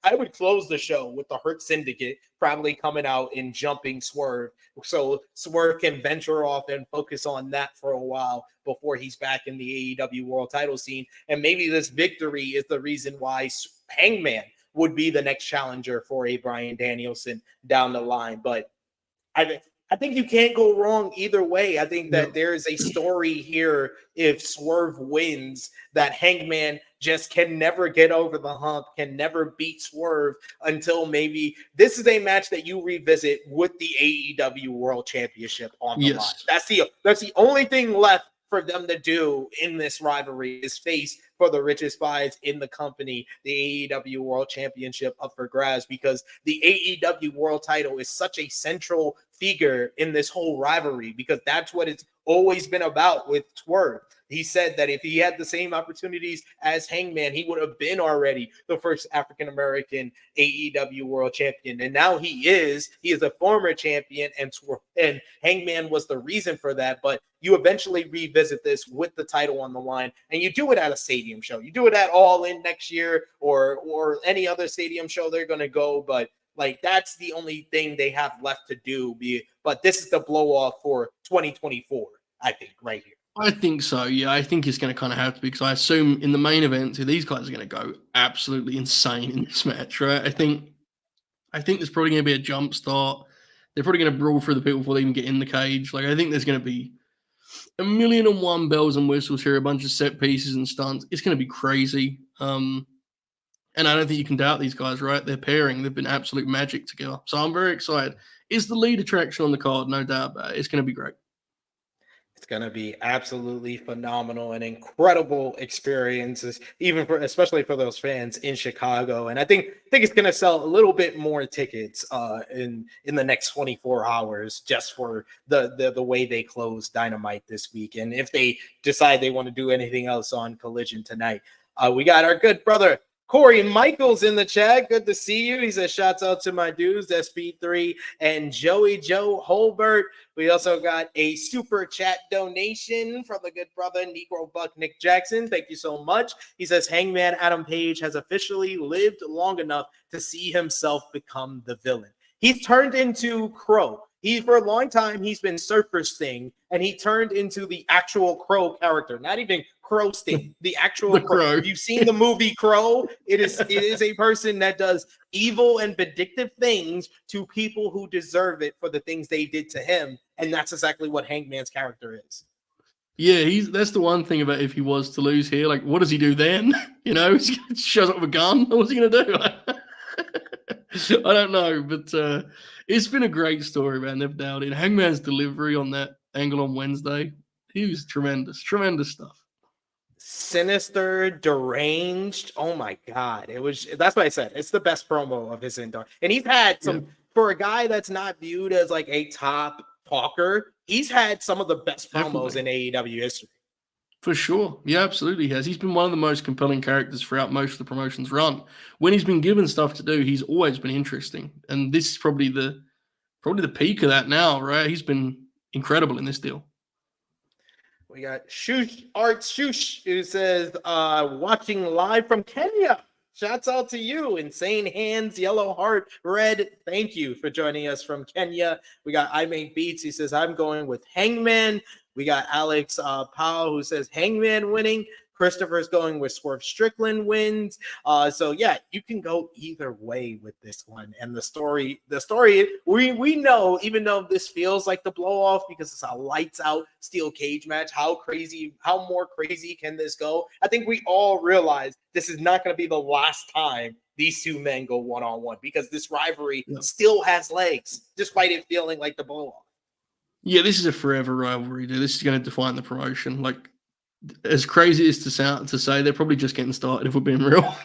S5: I would close the show with the Hurt Syndicate probably coming out and jumping Swerve, so Swerve can venture off and focus on that for a while before he's back in the AEW World Title scene. And maybe this victory is the reason why Hangman would be the next challenger for a Bryan Danielson down the line. But I think you can't go wrong either way. I think that there is a story here if Swerve wins that Hangman just can never get over the hump, can never beat Swerve until maybe this is a match that you revisit with the AEW World Championship on the line. That's the only thing left for them to do in this rivalry is face for the richest buys in the company, the AEW World Championship up for grabs, because the AEW World title is such a central figure in this whole rivalry, because that's what it's always been about with Swerve. He said that if he had the same opportunities as Hangman, he would have been already the first African-American AEW World Champion. And now he is a former champion, and Hangman was the reason for that. But you eventually revisit this with the title on the line, and you do it at a stadium show. You do it at All In next year or any other stadium show they're going to go. But like, that's the only thing they have left to do. But this is the blow off for 2024, I think, right here.
S6: I think so. Yeah, I think it's going to kind of have to be, because I assume in the main event, these guys are going to go absolutely insane in this match, right? I think there's probably going to be a jump start. They're probably going to brawl through the people before they even get in the cage. Like, I think there's going to be 1,000,001 bells and whistles here, a bunch of set pieces and stunts. It's going to be crazy. And I don't think you can doubt these guys, right? They're pairing. They've been absolute magic together. So I'm very excited. It's the lead attraction on the card, no doubt about it. It's going to be great.
S5: It's going to be absolutely phenomenal and incredible experiences, especially for those fans in Chicago. And I think it's going to sell a little bit more tickets in the next 24 hours just for the way they close Dynamite this week. And if they decide they want to do anything else on Collision tonight, we got our good brother Corey Michaels in the chat. Good to see you. He says, shouts out to my dudes, SP3 and Joey Joe Hulbert. We also got a super chat donation from the good brother Negro Buck Nick Jackson. Thank you so much. He says, Hangman Adam Page has officially lived long enough to see himself become the villain. He's turned into Crow. For a long time, he's been Surfer Sting, and he turned into the actual Crow character. Not even Crow Sting, the actual Crow. If you've seen the movie Crow, it is a person that does evil and vindictive things to people who deserve it for the things they did to him, and that's exactly what Hangman's character is.
S6: Yeah, that's the one thing about if he was to lose here. Like, what does he do then? You know, he shows up with a gun. What's he going to do? I don't know, but it's been a great story, man. They've nailed it. Hangman's delivery on that angle on Wednesday, he was tremendous stuff.
S5: Sinister, deranged. Oh my God. That's what I said. It's the best promo of his entire. And he's had some, for a guy that's not viewed as like a top talker, he's had some of the best promos in AEW history.
S6: For sure. Yeah, absolutely has. He's been one of the most compelling characters throughout most of the promotion's run. When he's been given stuff to do, he's always been interesting. And this is probably the peak of that now, right? He's been incredible in this deal.
S5: We got Arts Shoosh, who says, watching live from Kenya. Shouts out to you. Insane Hands, Yellow Heart, Red. Thank you for joining us from Kenya. We got I Make Beats. He says, I'm going with Hangman. We got Alex Powell, who says Hangman winning. Christopher's going with Swerve Strickland wins. So yeah, you can go either way with this one. And the story, we know, even though this feels like the blow off because it's a lights out steel cage match, how more crazy can this go? I think we all realize this is not going to be the last time these two men go one-on-one, because this rivalry still has legs, despite it feeling like the blow off.
S6: Yeah, this is a forever rivalry, dude. This is going to define the promotion. Like, as crazy as to say, they're probably just getting started, if we're being real.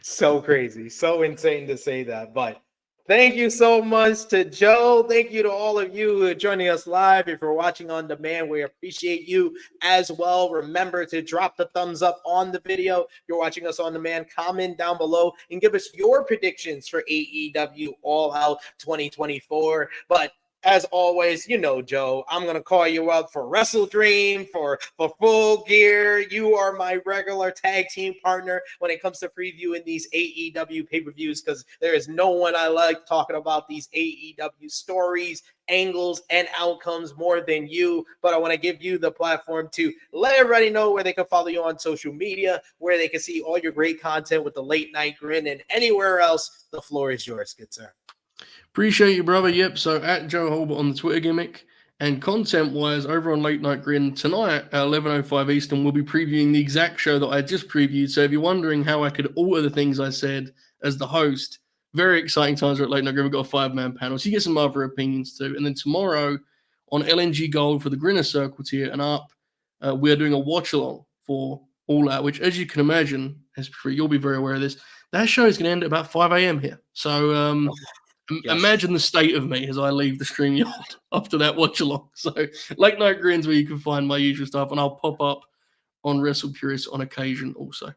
S5: So crazy, so insane to say that. But Thank you so much to Joe. Thank you to all of you who are joining us live. If you're watching on demand, we appreciate you as well. Remember to drop the thumbs up on the video. If you're watching us on demand, comment down below and give us your predictions for AEW All Out 2024. But as always, you know, Joe, I'm going to call you up for Wrestle Dream, for Full Gear. You are my regular tag team partner when it comes to previewing these AEW pay-per-views, because there is no one I like talking about these AEW stories, angles, and outcomes more than you. But I want to give you the platform to let everybody know where they can follow you on social media, where they can see all your great content with the Late Night Grin, and anywhere else. The floor is yours, good sir.
S6: Appreciate you, brother. Yep. So at Joe Hulbert on the Twitter gimmick, and content-wise, over on Late Night Grin tonight at 11:05 Eastern, we'll be previewing the exact show that I just previewed. So if you're wondering how I could alter the things I said as the host, very exciting times at Late Night Grin. We've got a 5-man panel, so you get some other opinions too. And then tomorrow on LNG Gold for the Grinner Circle tier and up, we are doing a watch-along for All Out, which, as you can imagine, you'll be very aware of this, that show is going to end at about 5 a.m. here. So
S5: Yes.
S6: Imagine the state of me as I leave the StreamYard after that watch along. So, Late Night Grins, where you can find my usual stuff, and I'll pop up on WrestlePurists on occasion also.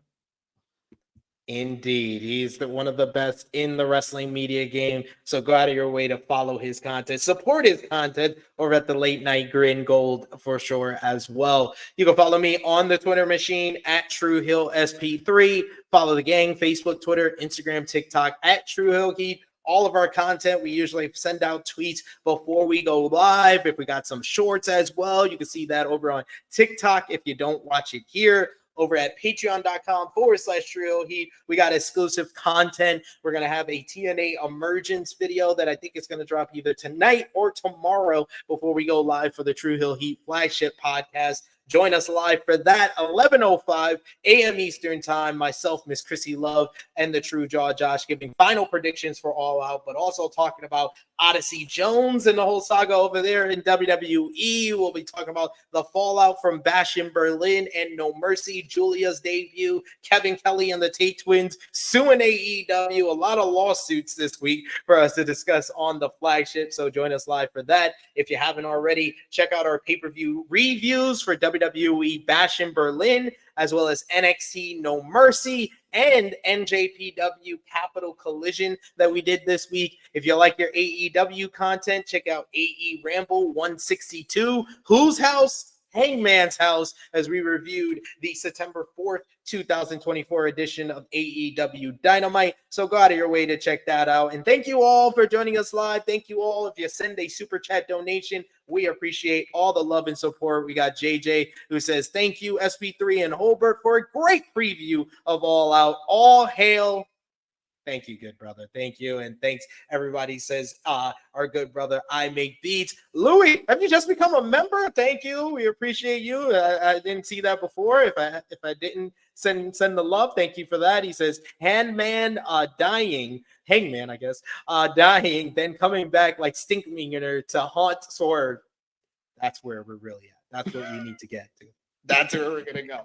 S5: Indeed. He's one of the best in the wrestling media game. So go out of your way to follow his content, support his content over at the Late Night Grin Gold for sure as well. You can follow me on the Twitter machine at TrueHillSP3. Follow the gang, Facebook, Twitter, Instagram, TikTok at TrueHillHeat. All of our content, we usually send out tweets before we go live. If we got some shorts as well, you can see that over on TikTok if you don't watch it here. Over at patreon.com/TrueHillHeat. We got exclusive content. We're going to have a TNA Emergence video that I think is going to drop either tonight or tomorrow before we go live for the True Hill Heat flagship podcast. Join us live for that, 11:05 a.m. Eastern time. Myself, Miss Chrissy Love, and the True Jaw Josh giving final predictions for All Out, but also talking about Odyssey Jones and the whole saga over there in WWE. We'll be talking about the fallout from Bash in Berlin and No Mercy, Julia's debut, Kevin Kelly and the Tate Twins suing AEW. A lot of lawsuits this week for us to discuss on the flagship, so join us live for that. If you haven't already, check out our pay-per-view reviews for WWE Bash in Berlin, as well as NXT No Mercy and NJPW Capital Collision that we did this week. If you like your AEW content, check out AE Ramble 162. Whose house? Hangman's house, as we reviewed the September 4th, 2024 edition of AEW Dynamite. So go out of your way to check that out. And thank you all for joining us live. Thank you all. If you send a super chat donation, we appreciate all the love and support. We got JJ who says, thank you, SP3 and Hulbert, for a great preview of All Out. All hail. Thank you, good brother. Thank you. And thanks, everybody says, our good brother, I Make Beats. Louis, have you just become a member? Thank you. We appreciate you. I didn't see that before. If I didn't send the love, thank you for that. He says, Hangman dying, I guess, dying, then coming back like Stinkmeaner to haunt Swerve. That's where we're really at. That's what we need to get to. That's where we're going to go.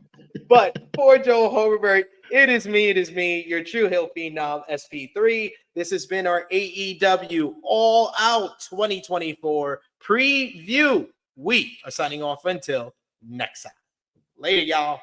S5: But for Joe Hulbert, it is me, your True Hill Phenom, SP3. This has been our AEW All Out 2024 preview. We are signing off until next time. Later, y'all.